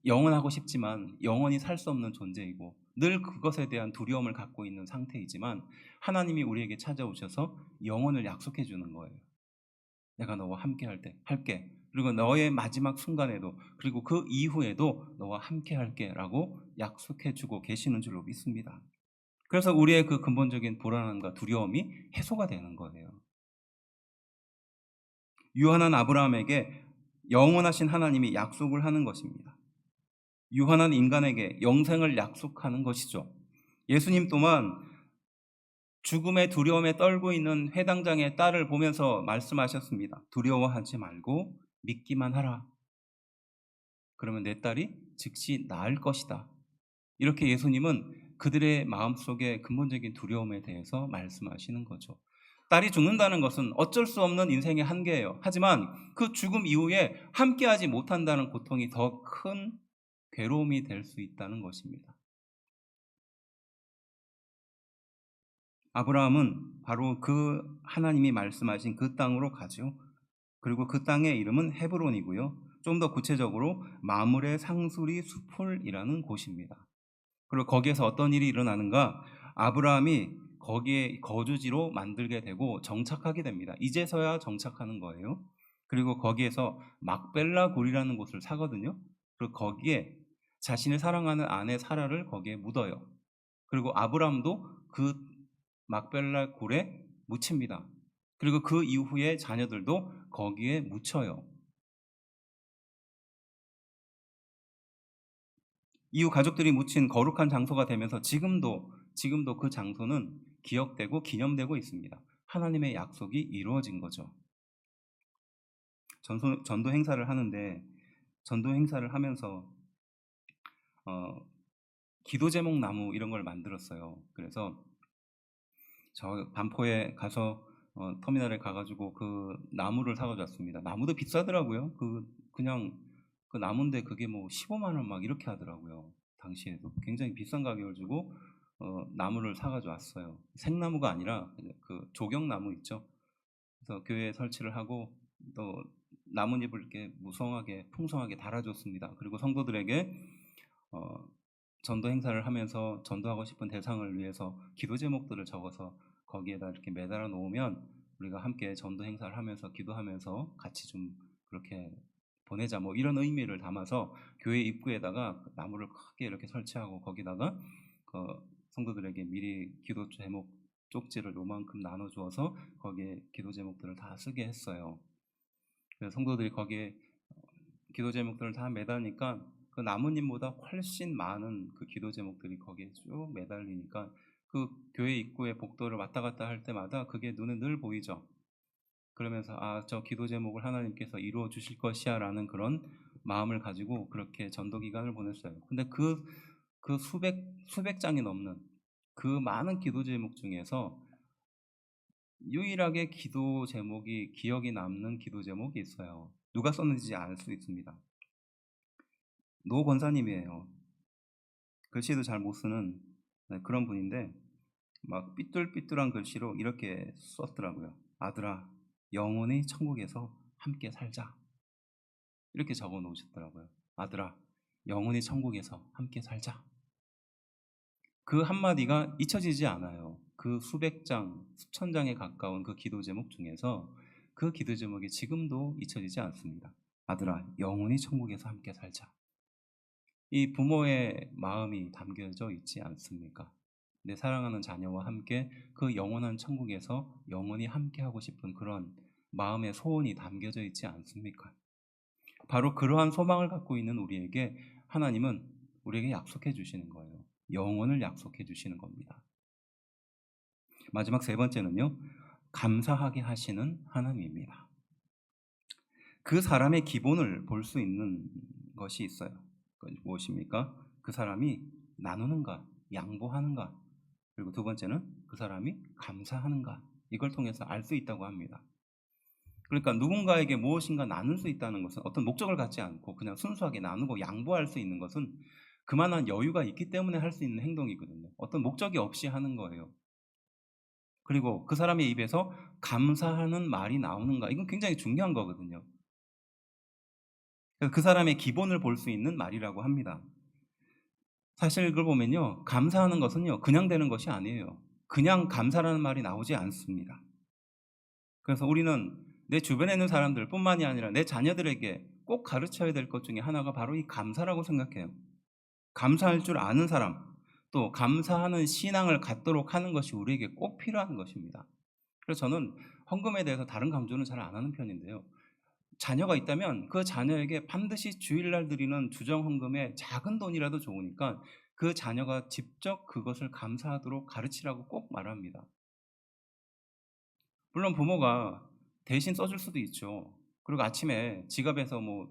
영원하고 싶지만 영원히 살 수 없는 존재이고 늘 그것에 대한 두려움을 갖고 있는 상태이지만 하나님이 우리에게 찾아오셔서 영원을 약속해 주는 거예요. 내가 너와 함께 할 때 할게. 그리고 너의 마지막 순간에도 그리고 그 이후에도 너와 함께 할게 라고 약속해 주고 계시는 줄로 믿습니다. 그래서 우리의 그 근본적인 불안함과 두려움이 해소가 되는 거예요. 유한한 아브라함에게 영원하신 하나님이 약속을 하는 것입니다. 유한한 인간에게 영생을 약속하는 것이죠. 예수님 또한 죽음의 두려움에 떨고 있는 회당장의 딸을 보면서 말씀하셨습니다. 두려워하지 말고 믿기만 하라. 그러면 내 딸이 즉시 나을 것이다. 이렇게 예수님은 그들의 마음속에 근본적인 두려움에 대해서 말씀하시는 거죠. 딸이 죽는다는 것은 어쩔 수 없는 인생의 한계예요. 하지만 그 죽음 이후에 함께하지 못한다는 고통이 더 큰 괴로움이 될 수 있다는 것입니다. 아브라함은 바로 그 하나님이 말씀하신 그 땅으로 가죠. 그리고 그 땅의 이름은 헤브론이고요. 좀 더 구체적으로 마므레 상수리 수풀이라는 곳입니다. 그리고 거기에서 어떤 일이 일어나는가? 아브라함이 거기에 거주지로 만들게 되고 정착하게 됩니다. 이제서야 정착하는 거예요. 그리고 거기에서 막벨라 굴이라는 곳을 사거든요. 그리고 거기에 자신을 사랑하는 아내 사라를 거기에 묻어요. 그리고 아브라함도 그 막벨라 굴에 묻힙니다. 그리고 그 이후에 자녀들도 거기에 묻혀요. 이후 가족들이 묻힌 거룩한 장소가 되면서 지금도 그 장소는 기억되고 기념되고 있습니다. 하나님의 약속이 이루어진 거죠. 전도 행사를 하는데 전도 행사를 하면서 기도 제목 나무 이런 걸 만들었어요. 그래서 저 반포에 가서 터미널에 가가지고 그 나무를 사가져왔습니다. 나무도 비싸더라고요. 그냥 그 나무인데 그게 뭐 15만 원 막 이렇게 하더라고요. 당시에도 굉장히 비싼 가격을 주고 나무를 사가져왔어요. 생나무가 아니라 그 조경나무 있죠. 그래서 교회에 설치를 하고 또 나뭇잎을 이렇게 무성하게 풍성하게 달아줬습니다. 그리고 성도들에게 어, 전도 행사를 하면서 전도하고 싶은 대상을 위해서 기도 제목들을 적어서 거기에다 이렇게 매달아 놓으면 우리가 함께 전도 행사를 하면서 기도하면서 같이 좀 그렇게 보내자 뭐 이런 의미를 담아서 교회 입구에다가 나무를 크게 이렇게 설치하고 거기다가 성도들에게 미리 기도 제목 쪽지를 요만큼 나눠 주어서 거기에 기도 제목들을 다 쓰게 했어요. 그래서 성도들이 거기에 기도 제목들을 다 매다니까 그 나뭇잎보다 훨씬 많은 그 기도 제목들이 거기에 쭉 매달리니까 그 교회 입구에 복도를 왔다 갔다 할 때마다 그게 눈에 늘 보이죠. 그러면서 저 기도 제목을 하나님께서 이루어 주실 것이야 라는 그런 마음을 가지고 그렇게 전도 기간을 보냈어요. 근데 그 수백 장이 넘는 그 많은 기도 제목 중에서 유일하게 기도 제목이 기억이 남는 기도 제목이 있어요. 누가 썼는지 알 수 있습니다. 노 권사님이에요. 글씨도 잘 못 쓰는 그런 분인데 막 삐뚤삐뚤한 글씨로 이렇게 썼더라고요. 아들아, 영원히 천국에서 함께 살자. 이렇게 적어 놓으셨더라고요. 아들아, 영원히 천국에서 함께 살자. 그 한마디가 잊혀지지 않아요. 그 수백 장, 수천 장에 가까운 그 기도 제목 중에서 그 기도 제목이 지금도 잊혀지지 않습니다. 아들아, 영원히 천국에서 함께 살자. 이 부모의 마음이 담겨져 있지 않습니까? 내 사랑하는 자녀와 함께 그 영원한 천국에서 영원히 함께하고 싶은 그런 마음의 소원이 담겨져 있지 않습니까? 바로 그러한 소망을 갖고 있는 우리에게 하나님은 우리에게 약속해 주시는 거예요. 영원을 약속해 주시는 겁니다. 마지막 세 번째는요. 감사하게 하시는 하나님입니다. 그 사람의 기본을 볼 수 있는 것이 있어요. 그것이 무엇입니까? 그 사람이 나누는가, 양보하는가, 그리고 두 번째는 그 사람이 감사하는가, 이걸 통해서 알 수 있다고 합니다. 그러니까 누군가에게 무엇인가 나눌 수 있다는 것은 어떤 목적을 갖지 않고 그냥 순수하게 나누고 양보할 수 있는 것은 그만한 여유가 있기 때문에 할 수 있는 행동이거든요. 어떤 목적이 없이 하는 거예요. 그리고 그 사람의 입에서 감사하는 말이 나오는가, 이건 굉장히 중요한 거거든요. 그 사람의 기본을 볼 수 있는 말이라고 합니다. 사실 이걸 보면요, 감사하는 것은요 그냥 되는 것이 아니에요. 그냥 감사라는 말이 나오지 않습니다. 그래서 우리는 내 주변에 있는 사람들 뿐만이 아니라 내 자녀들에게 꼭 가르쳐야 될 것 중에 하나가 바로 이 감사라고 생각해요. 감사할 줄 아는 사람, 또 감사하는 신앙을 갖도록 하는 것이 우리에게 꼭 필요한 것입니다. 그래서 저는 헌금에 대해서 다른 강조는 잘 안 하는 편인데요, 자녀가 있다면 그 자녀에게 반드시 주일날 드리는 주정 헌금에 작은 돈이라도 좋으니까 그 자녀가 직접 그것을 감사하도록 가르치라고 꼭 말합니다. 물론 부모가 대신 써줄 수도 있죠. 그리고 아침에 지갑에서 뭐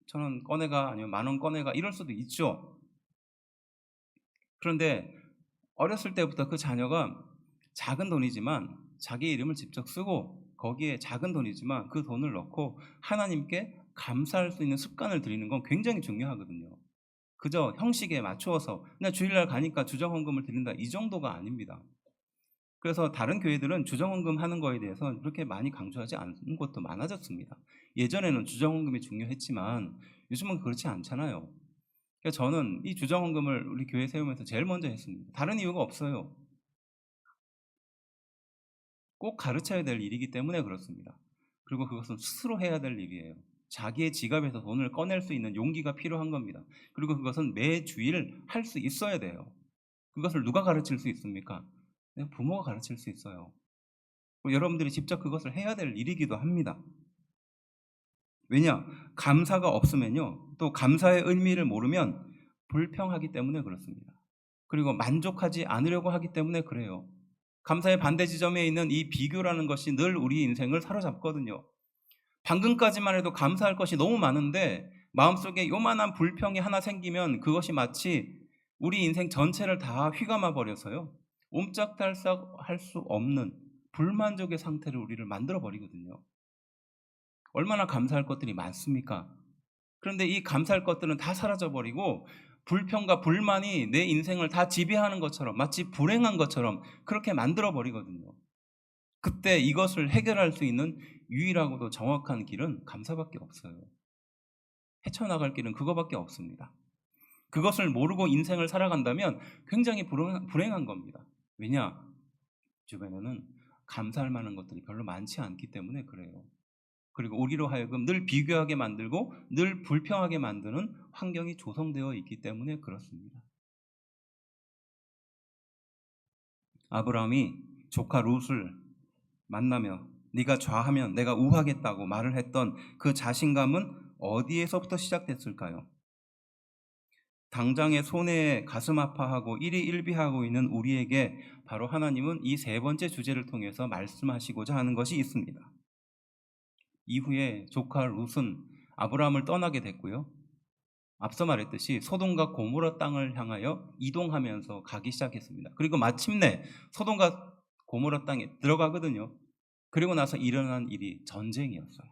1,000원 꺼내가 아니면 10,000원 꺼내가 이럴 수도 있죠. 그런데 어렸을 때부터 그 자녀가 작은 돈이지만 자기 이름을 직접 쓰고 거기에 작은 돈이지만 그 돈을 넣고 하나님께 감사할 수 있는 습관을 들이는 건 굉장히 중요하거든요. 그저 형식에 맞추어서 그냥 주일날 가니까 주정헌금을 드린다, 이 정도가 아닙니다. 그래서 다른 교회들은 주정헌금 하는 거에 대해서 그렇게 많이 강조하지 않는 곳도 많아졌습니다. 예전에는 주정헌금이 중요했지만 요즘은 그렇지 않잖아요. 그래서 저는 이 주정헌금을 우리 교회 세우면서 제일 먼저 했습니다. 다른 이유가 없어요. 꼭 가르쳐야 될 일이기 때문에 그렇습니다. 그리고 그것은 스스로 해야 될 일이에요. 자기의 지갑에서 돈을 꺼낼 수 있는 용기가 필요한 겁니다. 그리고 그것은 매주일 할 수 있어야 돼요. 그것을 누가 가르칠 수 있습니까? 부모가 가르칠 수 있어요. 여러분들이 직접 그것을 해야 될 일이기도 합니다. 왜냐? 감사가 없으면요, 또 감사의 의미를 모르면 불평하기 때문에 그렇습니다. 그리고 만족하지 않으려고 하기 때문에 그래요. 감사의 반대 지점에 있는 이 비교라는 것이 늘 우리 인생을 사로잡거든요. 방금까지만 해도 감사할 것이 너무 많은데 마음속에 요만한 불평이 하나 생기면 그것이 마치 우리 인생 전체를 다 휘감아 버려서요, 옴짝달싹 할 수 없는 불만족의 상태를 우리를 만들어 버리거든요. 얼마나 감사할 것들이 많습니까? 그런데 이 감사할 것들은 다 사라져 버리고 불평과 불만이 내 인생을 다 지배하는 것처럼, 마치 불행한 것처럼 그렇게 만들어 버리거든요. 그때 이것을 해결할 수 있는 유일하고도 정확한 길은 감사밖에 없어요. 헤쳐나갈 길은 그거밖에 없습니다. 그것을 모르고 인생을 살아간다면 굉장히 불행한 겁니다. 왜냐? 주변에는 감사할 만한 것들이 별로 많지 않기 때문에 그래요. 그리고 우리로 하여금 늘 비교하게 만들고 늘 불평하게 만드는 환경이 조성되어 있기 때문에 그렇습니다. 아브라함이 조카 롯을 만나며 네가 좌하면 내가 우하겠다고 말을 했던 그 자신감은 어디에서부터 시작됐을까요? 당장의 손해에 가슴 아파하고 일희일비하고 있는 우리에게 바로 하나님은 이 세 번째 주제를 통해서 말씀하시고자 하는 것이 있습니다. 이후에 조카 롯은 아브라함을 떠나게 됐고요, 앞서 말했듯이 소돔과 고모라 땅을 향하여 이동하면서 가기 시작했습니다. 그리고 마침내 소돔과 고모라 땅에 들어가거든요. 그리고 나서 일어난 일이 전쟁이었어요.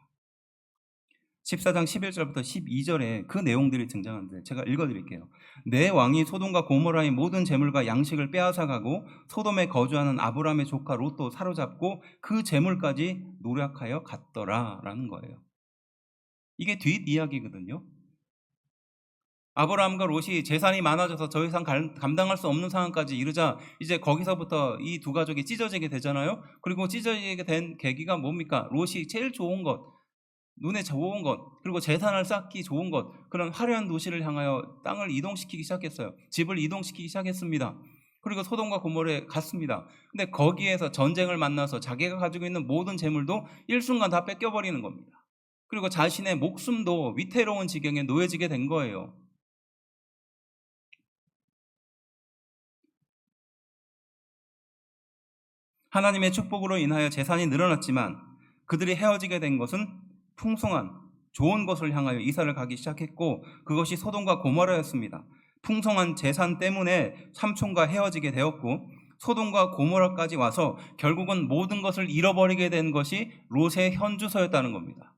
14장 11절부터 12절에 그 내용들이 등장하는데 제가 읽어드릴게요. 내 왕이 소돔과 고모라의 모든 재물과 양식을 빼앗아가고 소돔에 거주하는 아브라함의 조카 롯도 사로잡고 그 재물까지 노력하여 갔더라 라는 거예요. 이게 뒷이야기거든요. 아브라함과 롯이 재산이 많아져서 더 이상 감당할 수 없는 상황까지 이르자 이제 거기서부터 이 두 가족이 찢어지게 되잖아요. 그리고 찢어지게 된 계기가 뭡니까? 롯이 제일 좋은 것, 눈에 좋은 것, 그리고 재산을 쌓기 좋은 것, 그런 화려한 도시를 향하여 땅을 이동시키기 시작했어요. 집을 이동시키기 시작했습니다. 그리고 소돔과 고모라에 갔습니다. 근데 거기에서 전쟁을 만나서 자기가 가지고 있는 모든 재물도 일순간 다 뺏겨버리는 겁니다. 그리고 자신의 목숨도 위태로운 지경에 놓여지게 된 거예요. 하나님의 축복으로 인하여 재산이 늘어났지만 그들이 헤어지게 된 것은 풍성한 좋은 곳을 향하여 이사를 가기 시작했고, 그것이 소돔과 고모라였습니다. 풍성한 재산 때문에 삼촌과 헤어지게 되었고, 소돔과 고모라까지 와서 결국은 모든 것을 잃어버리게 된 것이 롯의 현주소였다는 겁니다.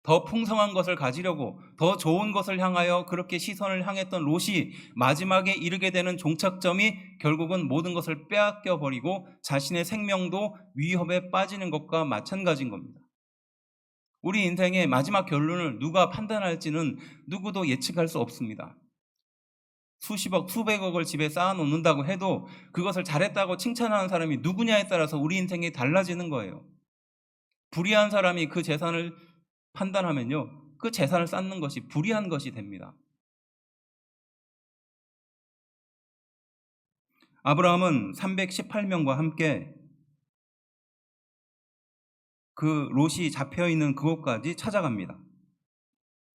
더 풍성한 것을 가지려고 더 좋은 것을 향하여 그렇게 시선을 향했던 롯이 마지막에 이르게 되는 종착점이 결국은 모든 것을 빼앗겨 버리고 자신의 생명도 위협에 빠지는 것과 마찬가지인 겁니다. 우리 인생의 마지막 결론을 누가 판단할지는 누구도 예측할 수 없습니다. 수십억, 수백억을 집에 쌓아놓는다고 해도 그것을 잘했다고 칭찬하는 사람이 누구냐에 따라서 우리 인생이 달라지는 거예요. 불의한 사람이 그 재산을 판단하면요, 그 재산을 쌓는 것이 불의한 것이 됩니다. 아브라함은 318명과 함께 그 롯이 잡혀있는 그곳까지 찾아갑니다.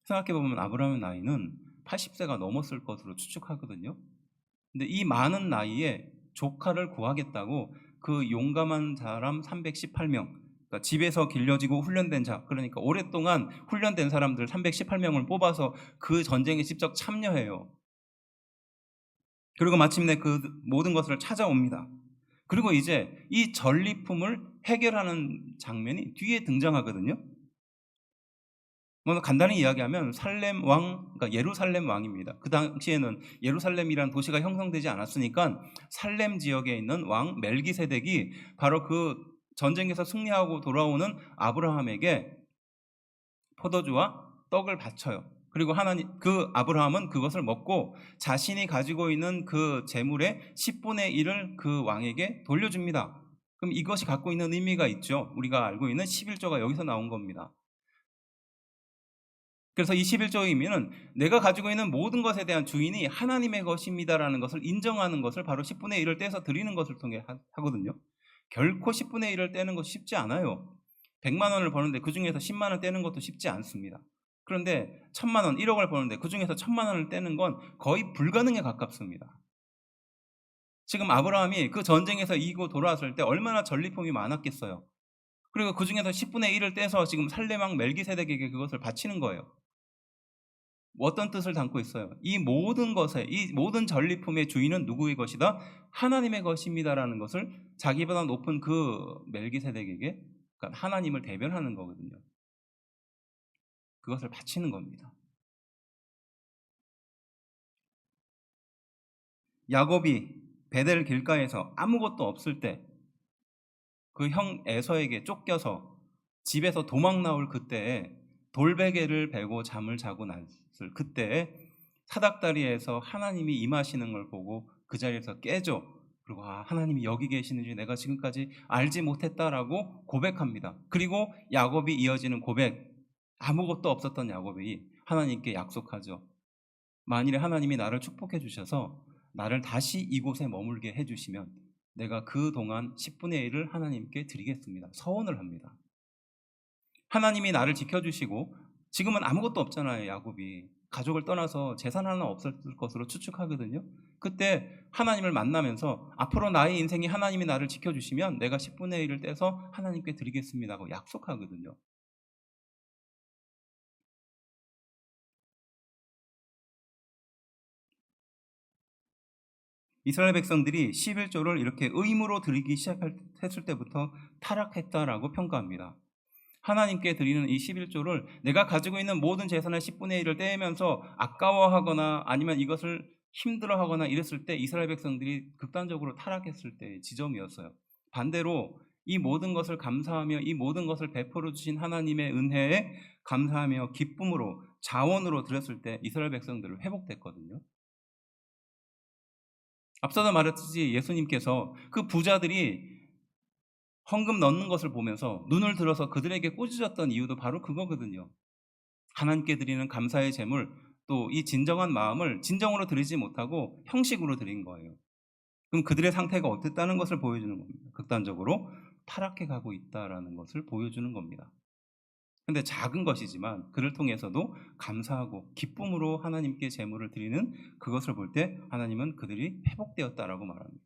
생각해보면 아브라함의 나이는 80세가 넘었을 것으로 추측하거든요. 근데 이 많은 나이에 조카를 구하겠다고 그 용감한 사람 318명, 그러니까 집에서 길러지고 훈련된 자, 그러니까 오랫동안 훈련된 사람들 318명을 뽑아서 그 전쟁에 직접 참여해요. 그리고 마침내 그 모든 것을 찾아옵니다. 그리고 이제 이 전리품을 해결하는 장면이 뒤에 등장하거든요. 간단히 이야기하면 살렘 왕, 그러니까 예루살렘 왕입니다. 그 당시에는 예루살렘이란 도시가 형성되지 않았으니까 살렘 지역에 있는 왕 멜기세덱이 바로 그 전쟁에서 승리하고 돌아오는 아브라함에게 포도주와 떡을 바쳐요. 그리고 그 아브라함은 그것을 먹고 자신이 가지고 있는 그 재물의 10분의 1을 그 왕에게 돌려줍니다. 그럼 이것이 갖고 있는 의미가 있죠. 우리가 알고 있는 11조가 여기서 나온 겁니다. 그래서 이 11조의 의미는 내가 가지고 있는 모든 것에 대한 주인이 하나님의 것입니다라는 것을 인정하는 것을 바로 10분의 1을 떼서 드리는 것을 통해 하거든요. 결코 10분의 1을 떼는 것이 쉽지 않아요. 100만 원을 버는데 그 중에서 10만 원 떼는 것도 쉽지 않습니다. 그런데 1000만 원, 1억을 버는데 그 중에서 1000만 원을 떼는 건 거의 불가능에 가깝습니다. 지금 아브라함이 그 전쟁에서 이기고 돌아왔을 때 얼마나 전리품이 많았겠어요. 그리고 그 중에서 10분의 1을 떼서 지금 살레망 멜기세덱에게 그것을 바치는 거예요. 어떤 뜻을 담고 있어요? 이 모든 것에, 이 모든 전리품의 주인은 누구의 것이다? 하나님의 것입니다라는 것을 자기보다 높은 그 멜기세덱에게, 그러니까 하나님을 대변하는 거거든요. 그것을 바치는 겁니다. 야곱이 베델 길가에서 아무것도 없을 때 그 형 에서에게 쫓겨서 집에서 도망 나올 그때에 돌베개를 베고 잠을 자고 났을 그때에 사닥다리에서 하나님이 임하시는 걸 보고 그 자리에서 깨죠. 그리고 하나님이 여기 계시는지 내가 지금까지 알지 못했다라고 고백합니다. 그리고 야곱이 이어지는 고백, 아무것도 없었던 야곱이 하나님께 약속하죠. 만일에 하나님이 나를 축복해 주셔서 나를 다시 이곳에 머물게 해주시면 내가 그동안 10분의 1을 하나님께 드리겠습니다. 서원을 합니다. 하나님이 나를 지켜주시고, 지금은 아무것도 없잖아요. 야곱이 가족을 떠나서 재산 하나 없었을 것으로 추측하거든요. 그때 하나님을 만나면서 앞으로 나의 인생이 하나님이 나를 지켜주시면 내가 10분의 1을 떼서 하나님께 드리겠습니다 하고 약속하거든요. 이스라엘 백성들이 11조를 이렇게 의무로 드리기 시작했을 때부터 타락했다라고 평가합니다. 하나님께 드리는 이 11조를 내가 가지고 있는 모든 재산의 10분의 1을 떼면서 아까워하거나 아니면 이것을 힘들어하거나 이랬을 때 이스라엘 백성들이 극단적으로 타락했을 때의 지점이었어요. 반대로 이 모든 것을 감사하며 이 모든 것을 베풀어 주신 하나님의 은혜에 감사하며 기쁨으로 자원으로 드렸을 때 이스라엘 백성들을 회복됐거든요. 앞서도 말했듯이 예수님께서 그 부자들이 헌금 넣는 것을 보면서 눈을 들어서 그들에게 꾸짖었던 이유도 바로 그거거든요. 하나님께 드리는 감사의 제물, 또 이 진정한 마음을 진정으로 드리지 못하고 형식으로 드린 거예요. 그럼 그들의 상태가 어땠다는 것을 보여주는 겁니다. 극단적으로 타락해 가고 있다는 것을 보여주는 겁니다. 근데 작은 것이지만 그를 통해서도 감사하고 기쁨으로 하나님께 제물을 드리는 그것을 볼 때 하나님은 그들이 회복되었다라고 말합니다.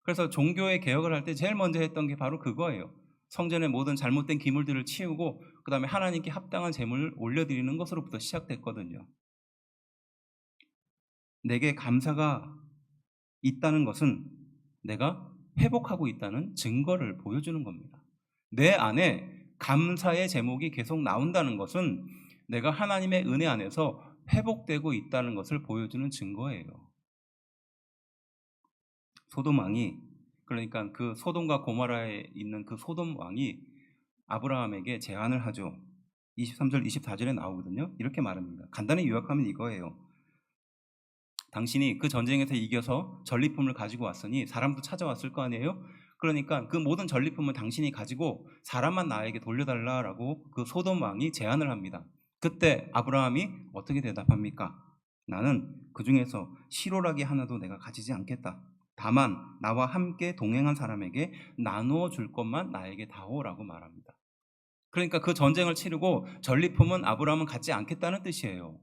그래서 종교의 개혁을 할 때 제일 먼저 했던 게 바로 그거예요. 성전의 모든 잘못된 기물들을 치우고 그다음에 하나님께 합당한 제물을 올려드리는 것으로부터 시작됐거든요. 내게 감사가 있다는 것은 내가 회복하고 있다는 증거를 보여주는 겁니다. 내 안에 감사의 제목이 계속 나온다는 것은 내가 하나님의 은혜 안에서 회복되고 있다는 것을 보여주는 증거예요. 소돔 왕이, 그러니까 그 소돔과 고모라에 있는 그 소돔 왕이 아브라함에게 제안을 하죠. 23절 24절에 나오거든요. 이렇게 말합니다. 간단히 요약하면 이거예요. 당신이 그 전쟁에서 이겨서 전리품을 가지고 왔으니 사람도 찾아왔을 거 아니에요? 그러니까 그 모든 전리품을 당신이 가지고 사람만 나에게 돌려달라라고 그 소돔 왕이 제안을 합니다. 그때 아브라함이 어떻게 대답합니까? 나는 그 중에서 시로라기 하나도 내가 가지지 않겠다. 다만 나와 함께 동행한 사람에게 나누어 줄 것만 나에게 다오라고 말합니다. 그러니까 그 전쟁을 치르고 전리품은 아브라함은 갖지 않겠다는 뜻이에요.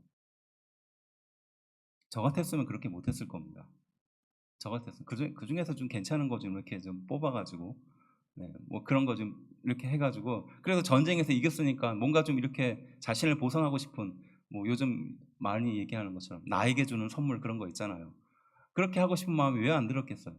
저 같았으면 그렇게 못했을 겁니다. 저 같았으면 그 중에서 좀 괜찮은 거 좀 이렇게 좀 뽑아가지고, 네, 뭐 그런 거 좀 이렇게 해가지고, 그래서 전쟁에서 이겼으니까 뭔가 좀 이렇게 자신을 보상하고 싶은, 뭐 요즘 많이 얘기하는 것처럼 나에게 주는 선물 그런 거 있잖아요. 그렇게 하고 싶은 마음이 왜 안 들었겠어요?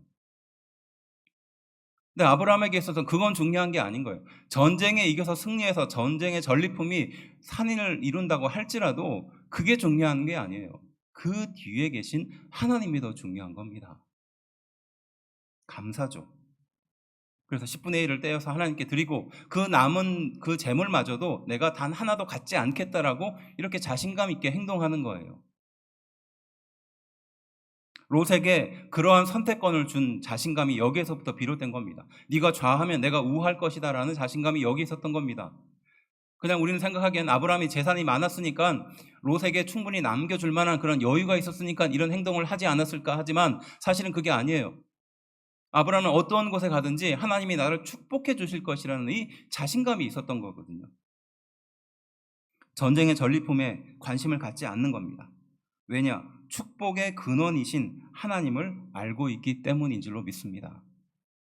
근데 아브라함에게 있어서 그건 중요한 게 아닌 거예요. 전쟁에 이겨서 승리해서 전쟁의 전리품이 산인을 이룬다고 할지라도 그게 중요한 게 아니에요. 그 뒤에 계신 하나님이 더 중요한 겁니다. 감사죠. 그래서 10분의 1을 떼어서 하나님께 드리고 그 남은 그 재물마저도 내가 단 하나도 갖지 않겠다라고 이렇게 자신감 있게 행동하는 거예요. 롯에게 그러한 선택권을 준 자신감이 여기에서부터 비롯된 겁니다. 네가 좌하면 내가 우할 것이다라는 자신감이 여기 있었던 겁니다. 그냥 우리는 생각하기엔 아브라함이 재산이 많았으니까 롯에게 충분히 남겨줄 만한 그런 여유가 있었으니까 이런 행동을 하지 않았을까 하지만 사실은 그게 아니에요. 아브라함은 어떠한 곳에 가든지 하나님이 나를 축복해 주실 것이라는 이 자신감이 있었던 거거든요. 전쟁의 전리품에 관심을 갖지 않는 겁니다. 왜냐? 축복의 근원이신 하나님을 알고 있기 때문인 줄로 믿습니다.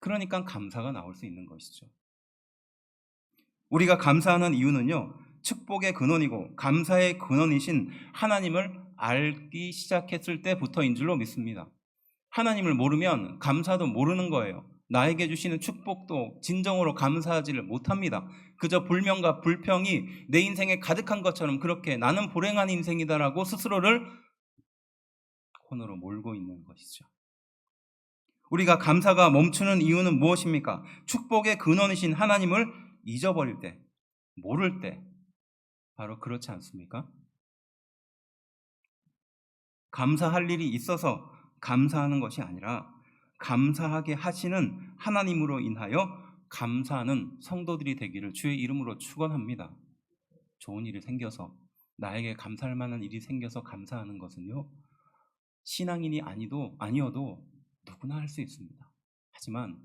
그러니까 감사가 나올 수 있는 것이죠. 우리가 감사하는 이유는요, 축복의 근원이고 감사의 근원이신 하나님을 알기 시작했을 때부터인 줄로 믿습니다. 하나님을 모르면 감사도 모르는 거예요. 나에게 주시는 축복도 진정으로 감사하지를 못합니다. 그저 불명과 불평이 내 인생에 가득한 것처럼 그렇게 나는 불행한 인생이다라고 스스로를 코너로 몰고 있는 것이죠. 우리가 감사가 멈추는 이유는 무엇입니까? 축복의 근원이신 하나님을 잊어버릴 때, 모를 때, 바로 그렇지 않습니까? 감사할 일이 있어서 감사하는 것이 아니라 감사하게 하시는 하나님으로 인하여 감사하는 성도들이 되기를 주의 이름으로 축원합니다. 좋은 일이 생겨서, 나에게 감사할 만한 일이 생겨서 감사하는 것은요, 신앙인이 아니어도 누구나 할 수 있습니다. 하지만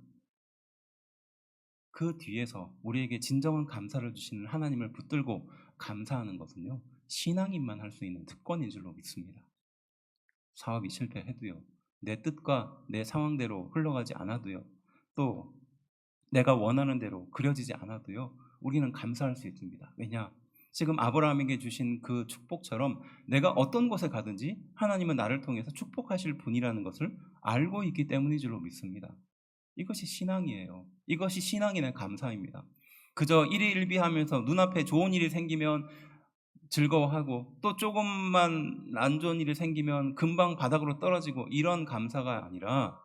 그 뒤에서 우리에게 진정한 감사를 주시는 하나님을 붙들고 감사하는 것은요, 신앙인만 할 수 있는 특권인 줄로 믿습니다. 사업이 실패해도요, 내 뜻과 내 상황대로 흘러가지 않아도요, 또 내가 원하는 대로 그려지지 않아도요, 우리는 감사할 수 있습니다. 왜냐? 지금 아브라함에게 주신 그 축복처럼 내가 어떤 곳에 가든지 하나님은 나를 통해서 축복하실 분이라는 것을 알고 있기 때문인 줄로 믿습니다. 이것이 신앙이에요. 이것이 신앙인의 감사입니다. 그저 일희일비하면서 눈앞에 좋은 일이 생기면 즐거워하고 또 조금만 안 좋은 일이 생기면 금방 바닥으로 떨어지고 이런 감사가 아니라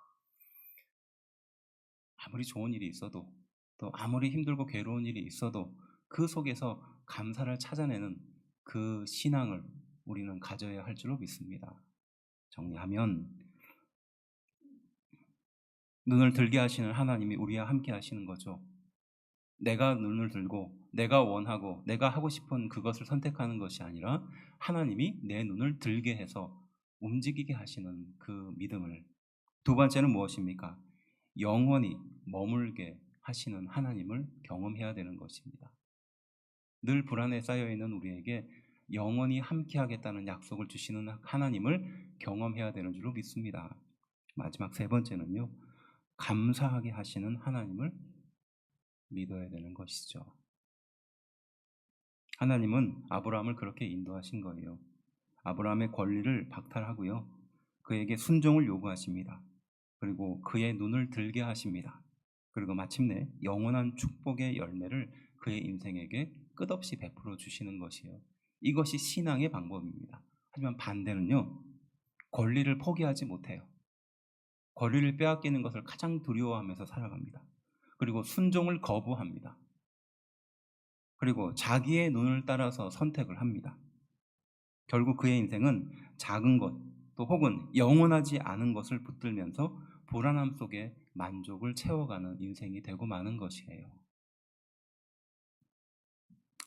아무리 좋은 일이 있어도 또 아무리 힘들고 괴로운 일이 있어도 그 속에서 감사를 찾아내는 그 신앙을 우리는 가져야 할 줄로 믿습니다. 정리하면 눈을 들게 하시는 하나님이 우리와 함께 하시는 거죠. 내가 눈을 들고 내가 원하고 내가 하고 싶은 그것을 선택하는 것이 아니라 하나님이 내 눈을 들게 해서 움직이게 하시는 그 믿음을. 두 번째는 무엇입니까? 영원히 머물게 하시는 하나님을 경험해야 되는 것입니다. 늘 불안에 쌓여있는 우리에게 영원히 함께하겠다는 약속을 주시는 하나님을 경험해야 되는 줄로 믿습니다. 마지막 세 번째는요, 감사하게 하시는 하나님을 믿어야 되는 것이죠. 하나님은 아브라함을 그렇게 인도하신 거예요. 아브라함의 권리를 박탈하고요. 그에게 순종을 요구하십니다. 그리고 그의 눈을 들게 하십니다. 그리고 마침내 영원한 축복의 열매를 그의 인생에게 끝없이 베풀어 주시는 것이에요. 이것이 신앙의 방법입니다. 하지만 반대는요. 권리를 포기하지 못해요. 권리를 빼앗기는 것을 가장 두려워하면서 살아갑니다. 그리고 순종을 거부합니다. 그리고 자기의 눈을 따라서 선택을 합니다. 결국 그의 인생은 작은 것, 또 혹은 영원하지 않은 것을 붙들면서 불안함 속에 만족을 채워가는 인생이 되고 마는 것이에요.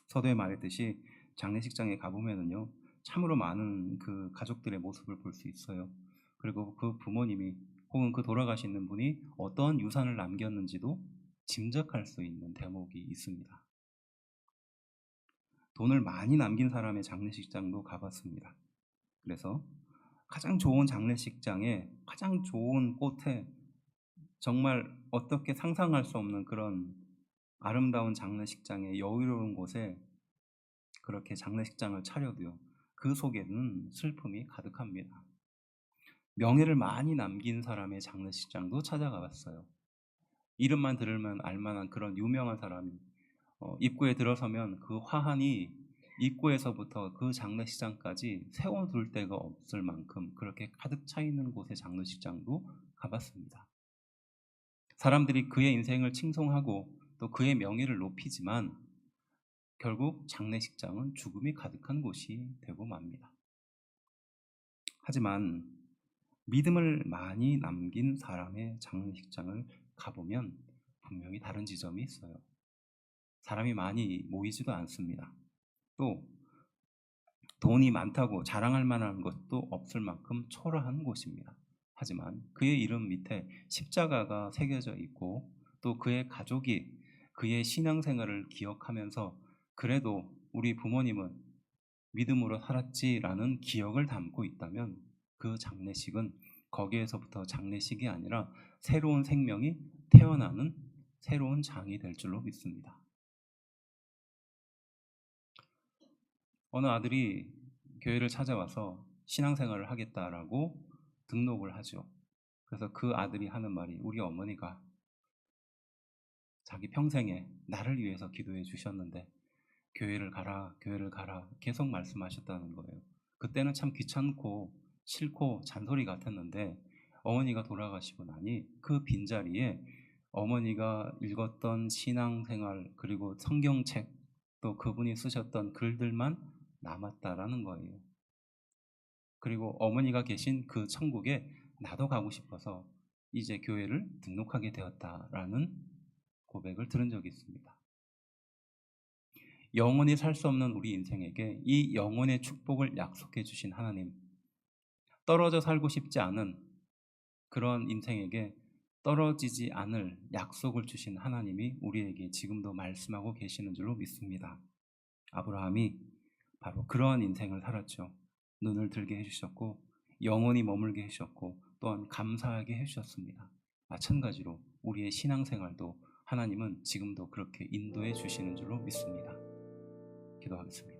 서두에 말했듯이 장례식장에 가보면은요, 참으로 많은 그 가족들의 모습을 볼 수 있어요. 그리고 그 부모님이 혹은 그 돌아가시는 분이 어떠한 유산을 남겼는지도 짐작할 수 있는 대목이 있습니다. 돈을 많이 남긴 사람의 장례식장도 가봤습니다. 그래서 가장 좋은 장례식장에 가장 좋은 꽃에 정말 어떻게 상상할 수 없는 그런 아름다운 장례식장의 여유로운 곳에 그렇게 장례식장을 차려도요. 그 속에는 슬픔이 가득합니다. 명예를 많이 남긴 사람의 장례식장도 찾아가 봤어요. 이름만 들으면 알만한 그런 유명한 사람이 입구에 들어서면 그 화환이 입구에서부터 그 장례식장까지 세워둘 데가 없을 만큼 그렇게 가득 차 있는 곳의 장례식장도 가봤습니다. 사람들이 그의 인생을 칭송하고 또 그의 명예를 높이지만 결국 장례식장은 죽음이 가득한 곳이 되고 맙니다. 하지만 믿음을 많이 남긴 사람의 장례식장을 가보면 분명히 다른 지점이 있어요. 사람이 많이 모이지도 않습니다. 또 돈이 많다고 자랑할 만한 것도 없을 만큼 초라한 곳입니다. 하지만 그의 이름 밑에 십자가가 새겨져 있고 또 그의 가족이 그의 신앙생활을 기억하면서 그래도 우리 부모님은 믿음으로 살았지라는 기억을 담고 있다면 그 장례식은 거기에서부터 장례식이 아니라 새로운 생명이 태어나는 새로운 장이 될 줄로 믿습니다. 어느 아들이 교회를 찾아와서 신앙생활을 하겠다라고 등록을 하죠. 그래서 그 아들이 하는 말이 우리 어머니가 자기 평생에 나를 위해서 기도해 주셨는데 교회를 가라, 교회를 가라 계속 말씀하셨다는 거예요. 그때는 참 귀찮고 싫고 잔소리 같았는데 어머니가 돌아가시고 나니 그 빈자리에 어머니가 읽었던 신앙생활 그리고 성경책 또 그분이 쓰셨던 글들만 남았다라는 거예요. 그리고 어머니가 계신 그 천국에 나도 가고 싶어서 이제 교회를 등록하게 되었다라는 고백을 들은 적이 있습니다. 영원히 살 수 없는 우리 인생에게 이 영혼의 축복을 약속해 주신 하나님, 떨어져 살고 싶지 않은 그런 인생에게 떨어지지 않을 약속을 주신 하나님이 우리에게 지금도 말씀하고 계시는 줄로 믿습니다. 아브라함이 바로 그러한 인생을 살았죠. 눈을 들게 해주셨고 영원히 머물게 해주셨고 또한 감사하게 해주셨습니다. 마찬가지로 우리의 신앙생활도 하나님은 지금도 그렇게 인도해 주시는 줄로 믿습니다. 기도하겠습니다.